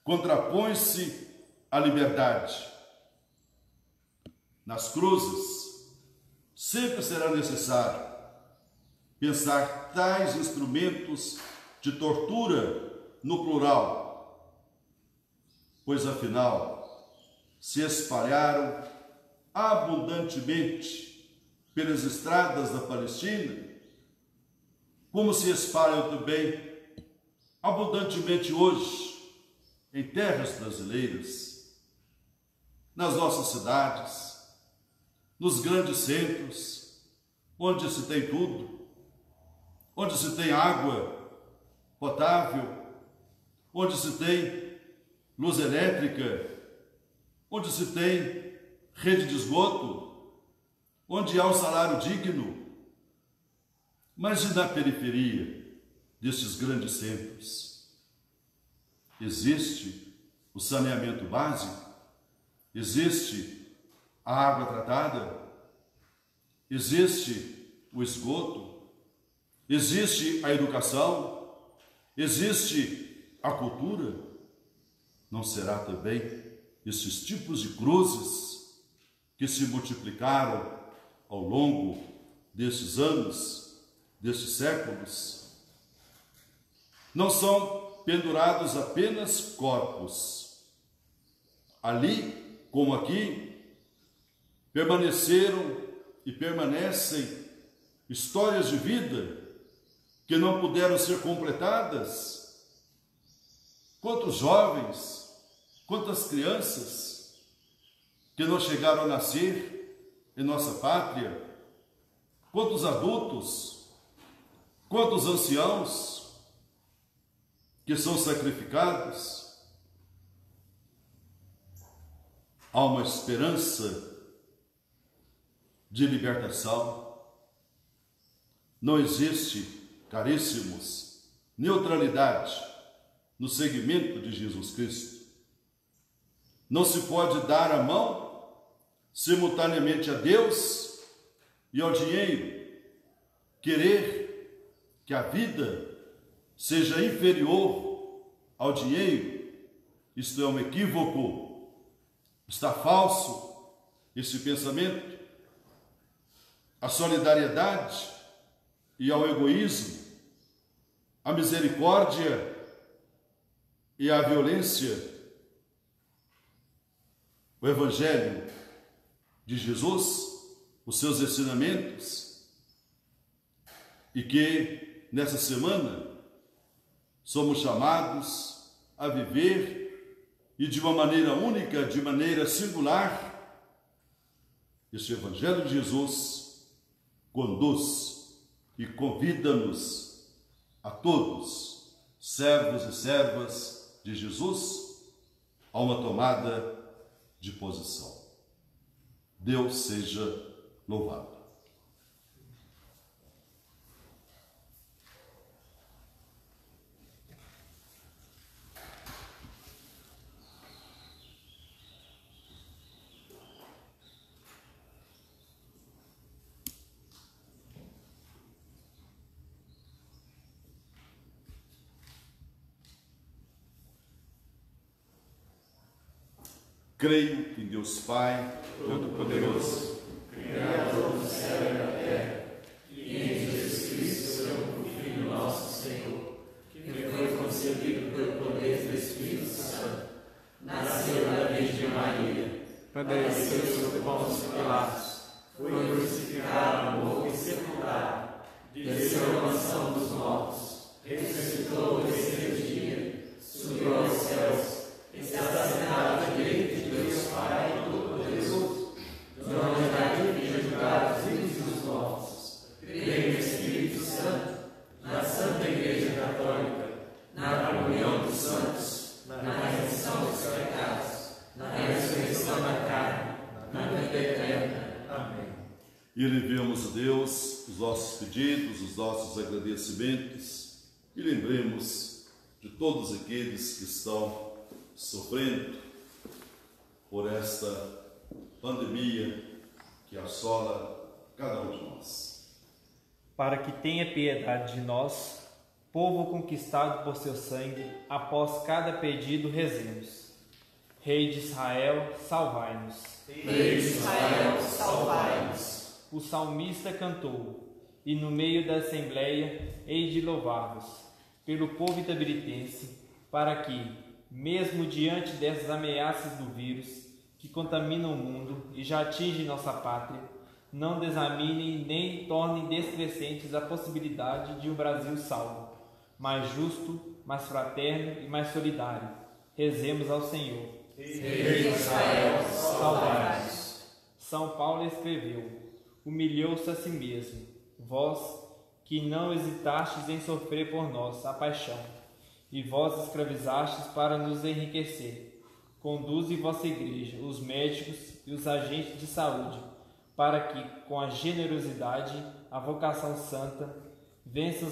contrapõe-se à liberdade. Nas cruzes, sempre será necessário pensar tais instrumentos de tortura no plural, pois afinal se espalharam abundantemente pelas estradas da Palestina, como se espalham também abundantemente hoje em terras brasileiras, nas nossas cidades, nos grandes centros, onde se tem tudo, onde se tem água potável, onde se tem luz elétrica, onde se tem rede de esgoto, onde há um salário digno. Mas e na periferia destes grandes centros? Existe o saneamento básico? Existe a água tratada? Existe o esgoto? Existe a educação? Existe a cultura? Não será também esses tipos de cruzes que se multiplicaram ao longo desses anos, destes séculos? Não são pendurados apenas corpos. Ali, como aqui, permaneceram e permanecem histórias de vida que não puderam ser completadas. Quantos jovens, quantas crianças que não chegaram a nascer em nossa pátria, quantos adultos, quantos anciãos que são sacrificados. Há uma esperança de libertação. Não existe, caríssimos, neutralidade no seguimento de Jesus Cristo. Não se pode dar a mão simultaneamente a Deus e ao dinheiro, querer que a vida seja inferior ao dinheiro. Isto é um equívoco. Está falso esse pensamento. A solidariedade e ao egoísmo, a misericórdia e a violência. O Evangelho de Jesus, os seus ensinamentos, e que nessa semana somos chamados a viver, e de uma maneira única, de maneira singular, este Evangelho de Jesus conduz e convida-nos a todos, servos e servas de Jesus, a uma tomada de posição. Deus seja louvado. Creio em Deus Pai Todo-Poderoso, Criador do céu e da terra, e em Jesus Cristo, seu Filho nosso Senhor, que foi concebido pelo poder do Espírito Santo, nasceu da Virgem Maria, padeceu sob Pôncio Pilatos, foi crucificado, morto e sepultado, desceu à mansão dos mortos, ressuscitou o terceiro dia, subiu aos céus, está sentado à direita de Deus Pai Todo-Poderoso, de onde há de julgar os vivos e os mortos. Creio no Espírito Santo, na Santa Igreja Católica, na comunhão dos santos, na remissão dos pecados, na ressurreição da carne, na vida eterna. Amém. E elevemos a Deus os nossos pedidos, os nossos agradecimentos e lembremos de todos aqueles que estão sofrendo por esta pandemia que assola cada um de nós. Para que tenha piedade de nós, povo conquistado por seu sangue, após cada pedido rezemos. Rei de Israel, salvai-nos. Rei de Israel, salvai-nos. O salmista cantou, e no meio da assembleia hei de louvar-vos, pelo povo itabiritense, para que, mesmo diante dessas ameaças do vírus, que contaminam o mundo e já atingem nossa pátria, não desaminem nem tornem descrescentes a possibilidade de um Brasil salvo, mais justo, mais fraterno e mais solidário. Rezemos ao Senhor. Rei de Israel, salvai-nos. São Paulo escreveu: humilhou-se a si mesmo, vós que não hesitastes em sofrer por nós a paixão, e vós escravizastes para nos enriquecer. Conduze vossa igreja, os médicos e os agentes de saúde, para que, com a generosidade, a vocação santa, vençam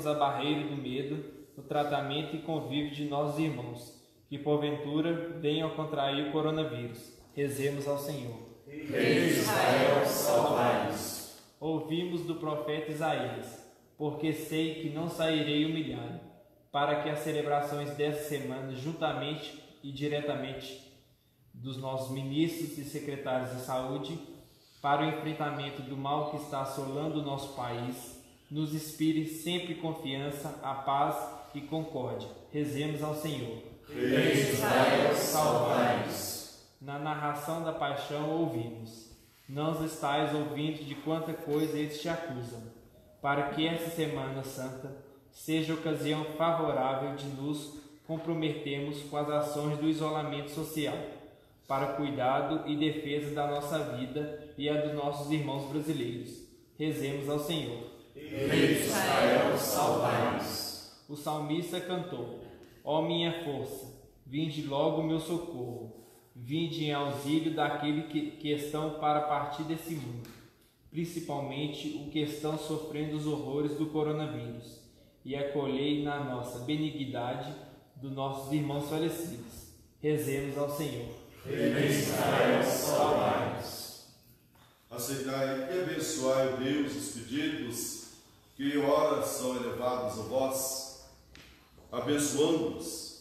a barreira do medo no tratamento e convívio de nossos irmãos, que porventura venham a contrair o coronavírus. Rezemos ao Senhor. Rei de Israel, salvai-nos. Ouvimos do profeta Isaías: porque sei que não sairei humilhado, para que as celebrações dessa semana, juntamente e diretamente dos nossos ministros e secretários de saúde, para o enfrentamento do mal que está assolando o nosso país, nos inspire sempre confiança, a paz e concórdia. Rezemos ao Senhor. Rei de Israel, salvai-nos. Na narração da paixão ouvimos: não os estais ouvindo de quanta coisa eles te acusam, para que essa Semana Santa seja ocasião favorável de nos comprometermos com as ações do isolamento social, para cuidado e defesa da nossa vida e a dos nossos irmãos brasileiros. Rezemos ao Senhor. Rei de Israel, salvai-nos. O salmista cantou: ó minha força, vinde logo o meu socorro, vinde em auxílio daquele que estão para partir desse mundo, principalmente o que estão sofrendo os horrores do coronavírus, e acolhei na nossa benignidade dos nossos irmãos falecidos. Rezemos ao Senhor. Rei de Israel, salvai-nos. Aceitai e abençoai, Deus, os pedidos que ora são elevados a vós, abençoando-os.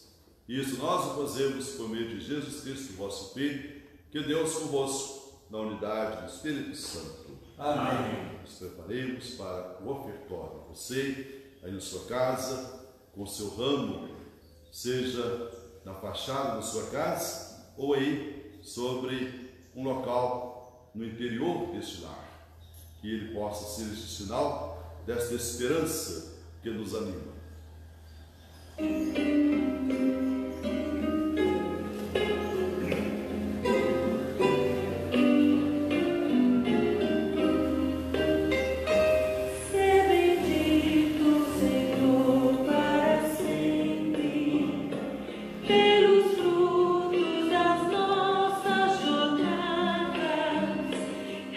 Isso nós o fazemos por meio de Jesus Cristo, vosso Filho, que Deus convosco, na unidade do Espírito Santo. Amém. Nos preparemos para o ofertório. Você, aí na sua casa, com o seu ramo, seja na fachada da sua casa ou aí sobre um local no interior deste lar, que ele possa ser esse sinal desta esperança que nos anima.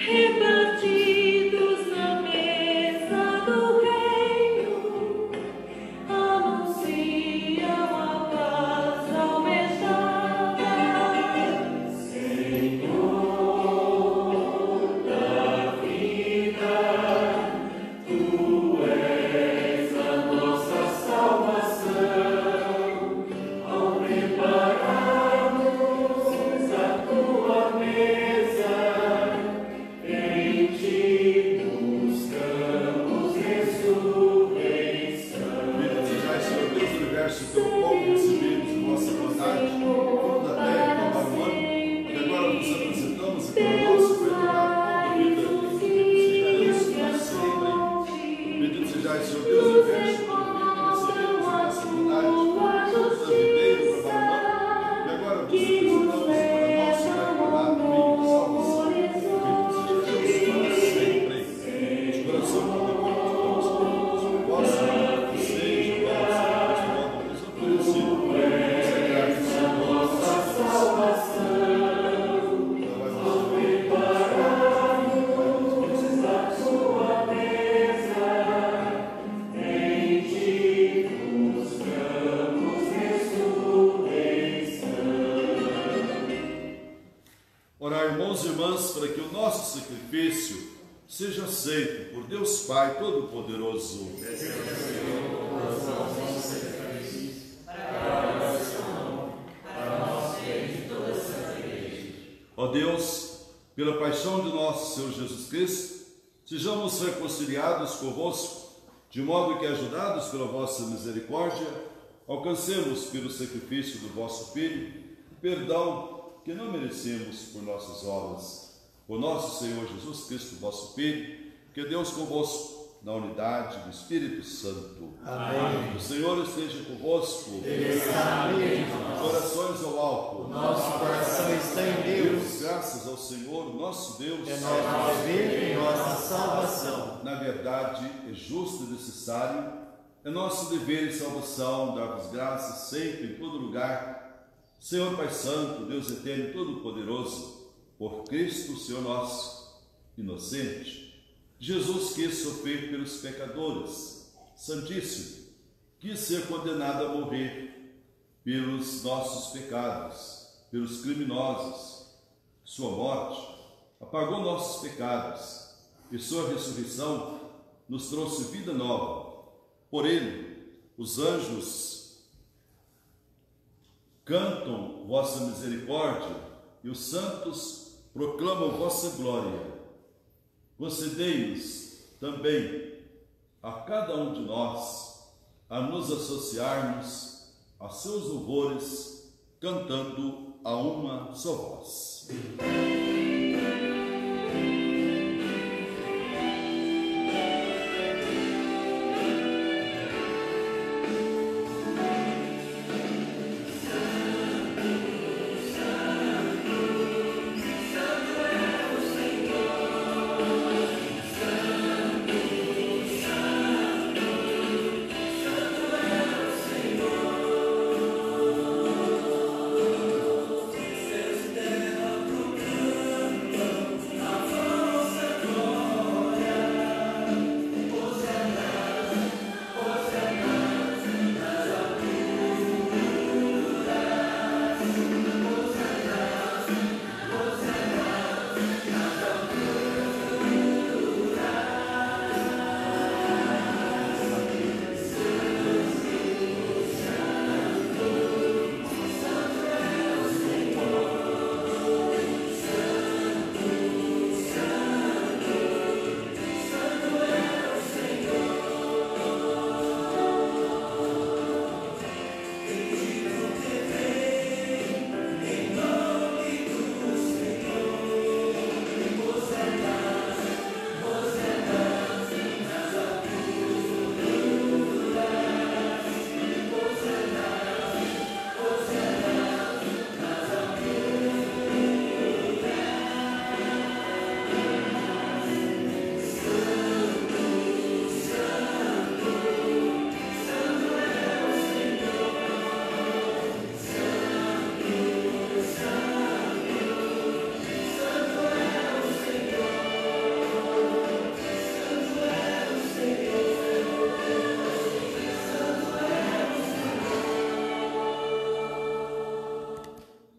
Repartidos na mesa do reino, anunciam a paz ao Orar, irmãos e irmãs, para que o nosso sacrifício seja aceito por Deus Pai Todo-Poderoso. Ó Deus, pela paixão de nosso Senhor Jesus Cristo, sejamos reconciliados convosco, de modo que, ajudados pela vossa misericórdia, alcancemos pelo sacrifício do vosso Filho perdão que não merecemos por nossas obras. Por nosso Senhor Jesus Cristo, vosso Filho, que é Deus convosco, na unidade do Espírito Santo. Amém. O Senhor esteja convosco. Ele está no meio de nós. Corações ao alto. Nosso coração está em Deus. Demos graças ao Senhor, nosso Deus. É nosso dever e nossa salvação. Na verdade, é justo e necessário, é nosso dever e salvação dar-vos graças sempre, em todo lugar. Senhor Pai Santo, Deus eterno e todo-poderoso, por Cristo, Senhor nosso, inocente, Jesus quis sofrer pelos pecadores, Santíssimo, quis ser condenado a morrer pelos nossos pecados, pelos criminosos. Sua morte apagou nossos pecados e sua ressurreição nos trouxe vida nova. Por ele, os anjos cantam vossa misericórdia e os santos proclamam vossa glória. Concedei-nos também a cada um de nós a nos associarmos a seus louvores, cantando a uma só voz.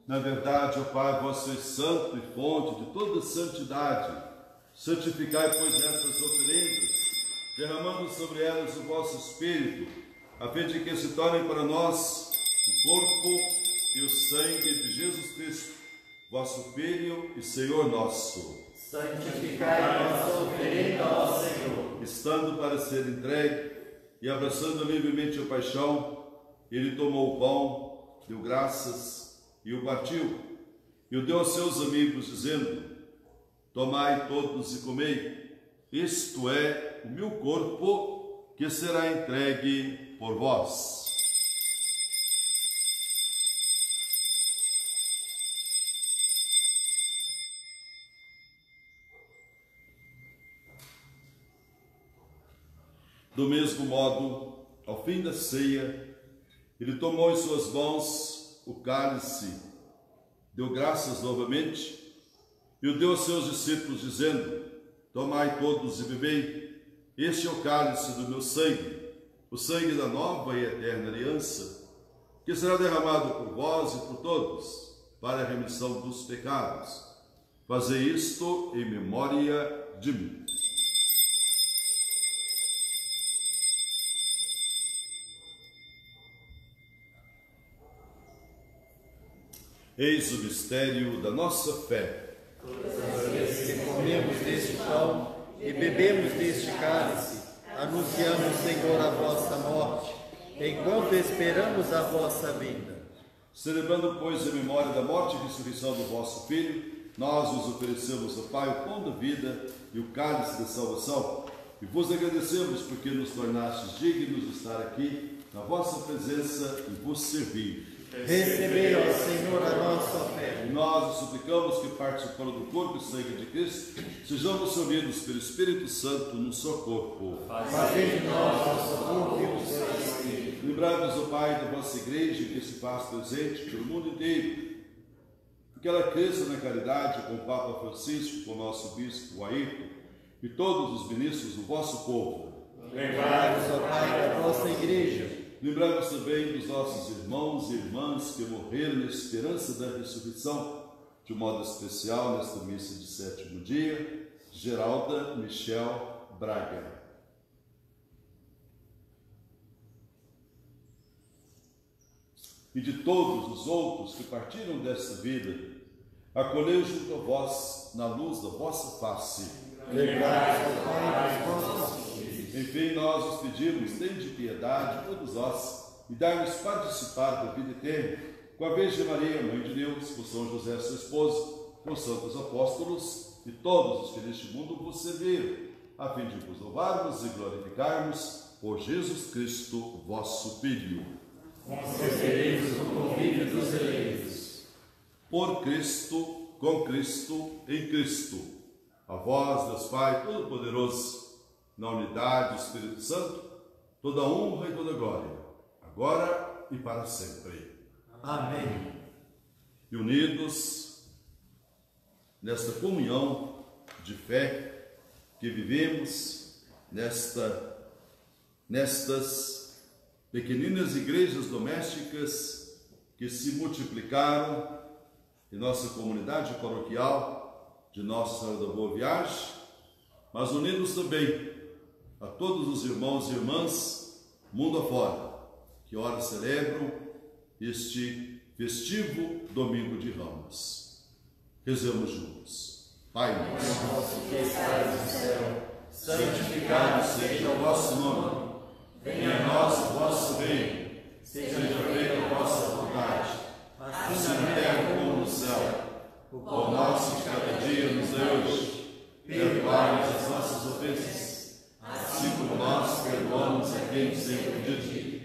Na verdade, ó Pai, vós sois santo e fonte de toda santidade. Santificai, pois, estas oferendas, derramando sobre elas o vosso Espírito, a fim de que se tornem para nós o corpo e o sangue de Jesus Cristo, vosso Filho e Senhor nosso. Santificai a nossa oferenda, ó Senhor. Estando para ser entregue e abraçando livremente a paixão, ele tomou o pão, deu graças e o partiu, e o deu aos seus amigos, dizendo: tomai todos e comei, isto é o meu corpo, que será entregue por vós. Do mesmo modo, ao fim da ceia, ele tomou em suas mãos o cálice, deu graças novamente e o deu aos seus discípulos, dizendo: tomai todos e bebei, este é o cálice do meu sangue, o sangue da nova e eterna aliança, que será derramado por vós e por todos, para a remissão dos pecados. Fazei isto em memória de mim. Eis o mistério da nossa fé. Todas as vezes que comemos deste pão e bebemos deste cálice, anunciamos, Senhor, a vossa morte, enquanto esperamos a vossa vinda. Celebrando, pois, a memória da morte e ressurreição do vosso Filho, nós vos oferecemos, ó Pai, o pão da vida e o cálice da salvação, e vos agradecemos porque nos tornastes dignos de estar aqui na vossa presença e vos servir. Recebei, ó Senhor, a nossa oferta. E nós vos suplicamos que, participando do corpo e sangue de Cristo, sejamos unidos pelo Espírito Santo num só corpo. Fazei de nós nosso corpo e o seu Espírito. Lembrai-vos, ó Pai, da vossa igreja que se faz presente pelo mundo inteiro, que ela cresça na caridade com o Papa Francisco, com o nosso Bispo Ayrton e todos os ministros do vosso povo. Lembrai-vos, ó Pai, da vossa igreja. Lembrai-vos também dos nossos irmãos e irmãs que morreram na esperança da ressurreição, de modo especial nesta missa de 7º dia, Geralda Michel Braga. E de todos os outros que partiram desta vida, acolhei junto a vós na luz da vossa face. Lembrai-vos, ó Pai, dos vossos filhos. Enfim, nós os pedimos, tende piedade, todos nós, e dai-nos participar da vida eterna, com a Virgem Maria, Mãe de Deus, com São José, seu esposo, com os santos apóstolos e todos os que neste mundo vos serviram, a fim de vos louvarmos e glorificarmos por Jesus Cristo, vosso Filho. Recebereis o convívio dos eleitos. Por Cristo, com Cristo, em Cristo. A vós, Deus Pai Todo-Poderoso, na unidade do Espírito Santo, toda honra e toda glória, agora e para sempre. Amém. E unidos nesta comunhão de fé que vivemos, nestas pequeninas igrejas domésticas que se multiplicaram em nossa comunidade paroquial de Nossa Senhora da Boa Viagem, mas unidos também a todos os irmãos e irmãs mundo afora, que ora celebram este festivo Domingo de Ramos. Rezemos juntos. Pai nosso, que estais no céu, santificado seja o vosso nome. Venha a nós o vosso reino. Seja feita a vossa vontade, assim na terra como no céu. O pão nosso de cada dia nos dê hoje. Perdoai-nos as nossas ofensas, assim como nós perdoamos a quem nos tem ofendido.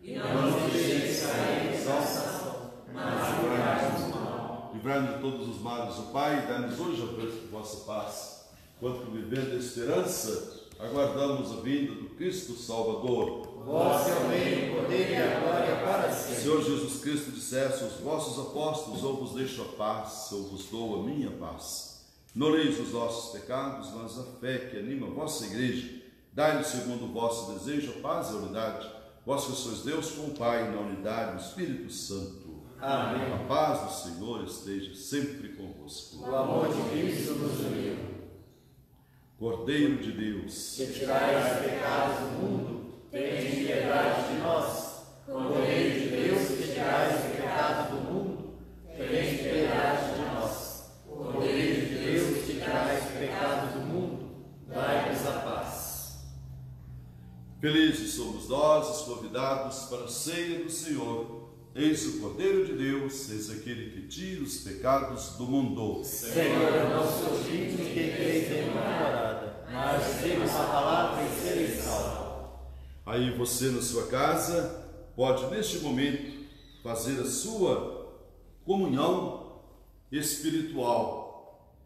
E não nos deixeis cair em tentação, mas livrai-nos do mal. Livrai-nos de todos os males, o Pai, e dai-nos hoje a vossa paz. Quanto vivendo a esperança, aguardamos a vinda do Cristo Salvador. Vós é o reino, o poder e a glória para sempre. Senhor Jesus Cristo, disseste aos vossos apóstolos: eu vos deixo a paz, eu vos dou a minha paz. Não leis os nossos pecados, mas a fé que anima a vossa igreja. Dai-nos, segundo o vosso desejo, a paz e a unidade. Vós que sois Deus com o Pai, na unidade do Espírito Santo. Amém. A paz do Senhor esteja sempre convosco. O amor de Cristo nos uniu. Cordeiro de Deus, Que tirais os pecados do mundo, tende piedade de nós. Cordeiro de Deus, que tirais o pecado do mundo, tende piedade de nós. Cordeiro de Deus, que tirais o pecado do mundo, dai-nos a paz. felizes somos nós, os convidados para a ceia do Senhor. Eis o Cordeiro de Deus, eis aquele que tira os pecados do mundo. Senhor, não sou digno de que entreis em minha morada, mas diga a palavra e sereis salvo. Aí você na sua casa pode neste momento fazer a sua comunhão espiritual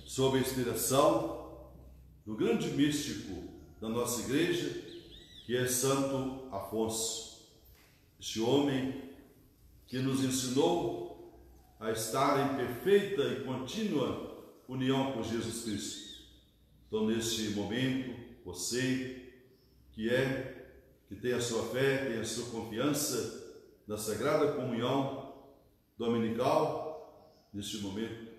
sob a inspiração do grande místico da nossa igreja, que é Santo Afonso, este homem que nos ensinou a estar em perfeita e contínua união com Jesus Cristo. Então, neste momento, você que tem a sua fé, tem a sua confiança na Sagrada Comunhão Dominical, neste momento,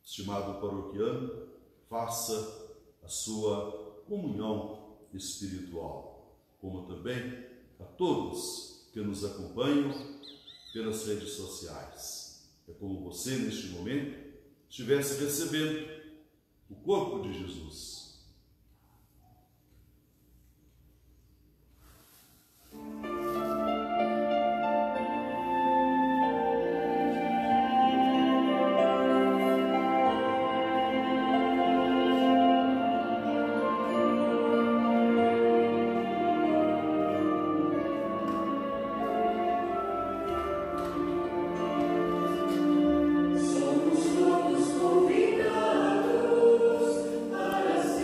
Estimado paroquiano, faça a sua comunhão espiritual, como também a todos que nos acompanham pelas redes sociais. É como você, neste momento, estivesse recebendo o corpo de Jesus. Somos todos convidados para ser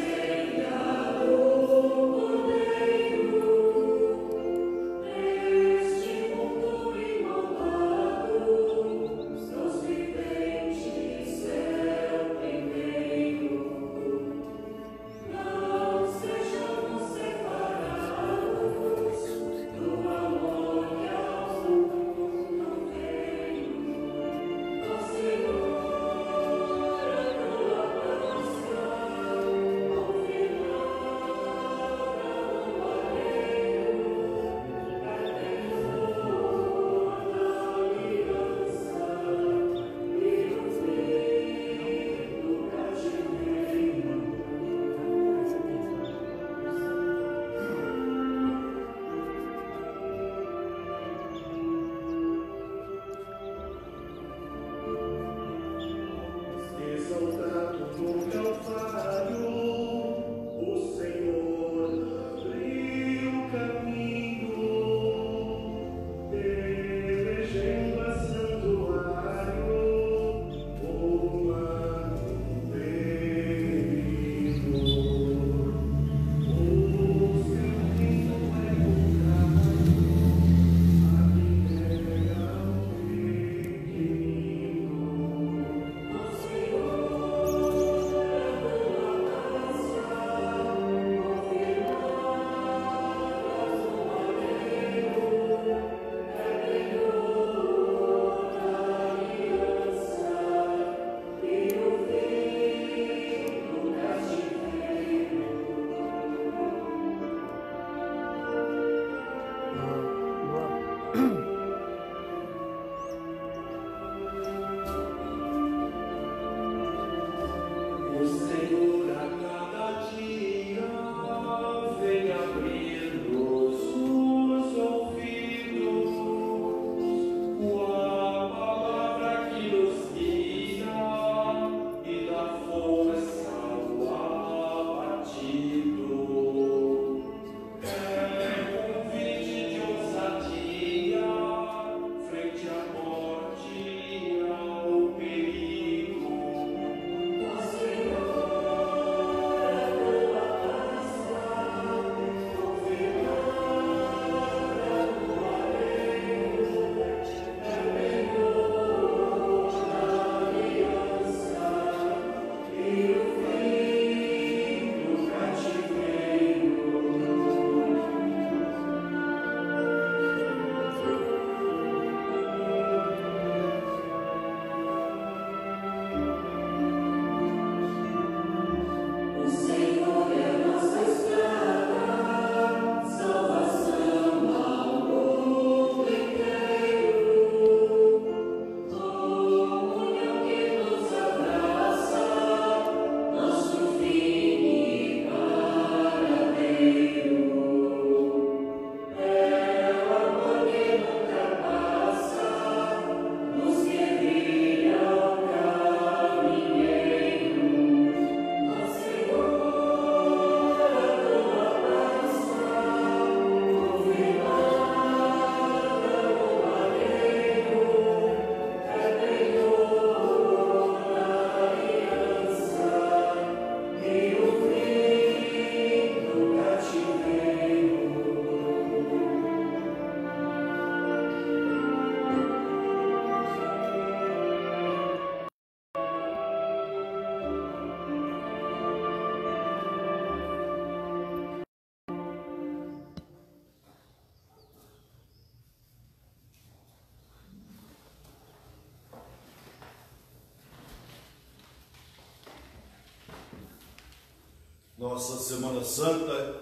nossa Semana Santa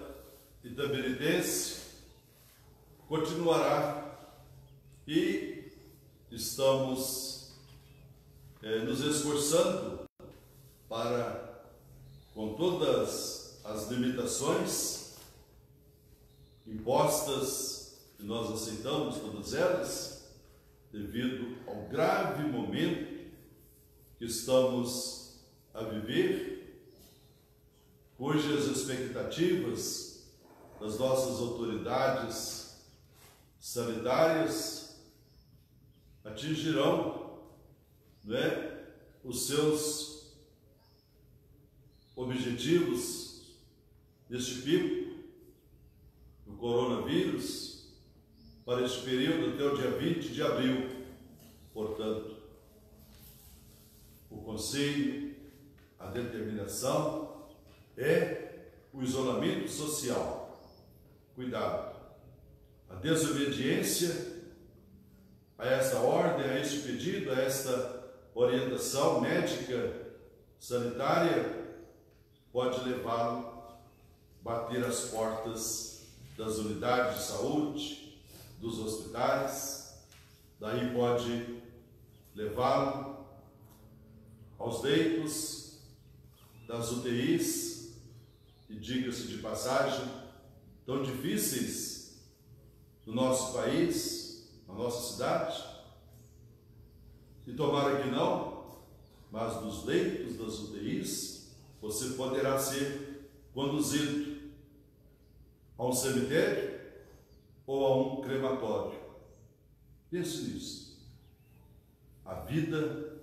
itabiritense continuará e estamos nos esforçando para, com todas as limitações impostas, que nós aceitamos todas elas, devido ao grave momento que estamos a viver, cujas expectativas das nossas autoridades sanitárias atingirão, os seus objetivos neste pico do coronavírus para este período até o dia 20 de abril. Portanto, o conselho, a determinação é o isolamento social. Cuidado, a desobediência a esta ordem, a este pedido, a esta orientação médica sanitária pode levá-lo a bater as portas das unidades de saúde, dos hospitais, daí pode levá-lo aos leitos das UTIs, e diga-se de passagem, tão difíceis no nosso país, na nossa cidade, e tomara que não, mas dos leitos das UTIs, você poderá ser conduzido a um cemitério ou a um crematório. Pense nisso. A vida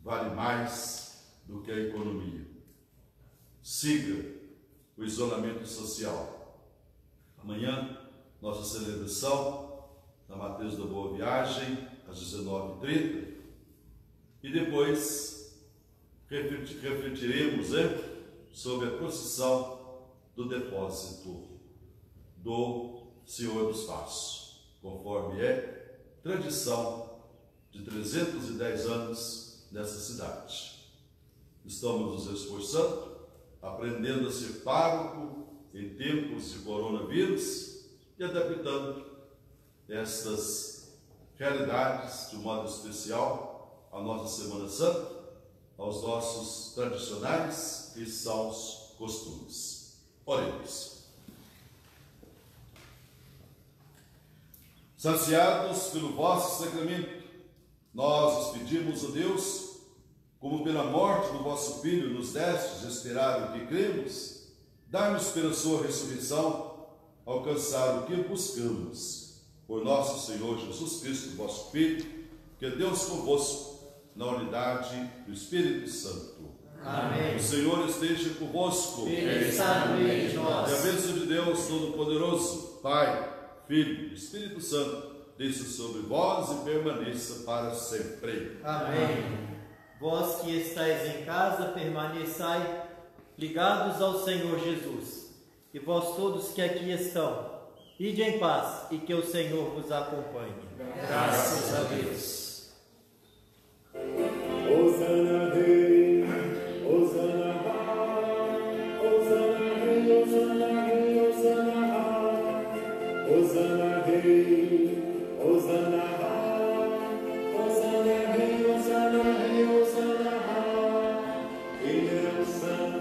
vale mais do que a economia. Siga o isolamento social. Amanhã, nossa celebração na Matriz da Boa Viagem, às 19h30, e depois refletiremos sobre a procissão do depósito do Senhor dos Passos, conforme é tradição de 310 anos nessa cidade. Estamos nos esforçando, aprendendo a ser pároco em tempos de coronavírus e adaptando estas realidades de um modo especial à nossa Semana Santa, aos nossos tradicionais e sãos costumes. Oremos. Saciados pelo vosso sacramento, nós os pedimos, ó Deus, como pela morte do vosso Filho nos destes esperar o que cremos, dá-nos pela sua ressurreição alcançar o que buscamos. Por nosso Senhor Jesus Cristo, vosso Filho, que é Deus convosco, na unidade do Espírito Santo. Amém. O Senhor esteja convosco. Ele está no meio de nós. E a bênção de Deus Todo-Poderoso, Pai, Filho e Espírito Santo, desça sobre vós e permaneça para sempre. Amém. Vós que estáis em casa, permaneçai ligados ao Senhor Jesus. E vós todos que aqui estão, ide em paz e que o Senhor vos acompanhe. Graças a Deus. Hosana Rei, Hosana Rei, Hosana Rei, Hosana Rei, Hosana Rei, Hosana Rei, Hosana Rei, Ele é o Santo.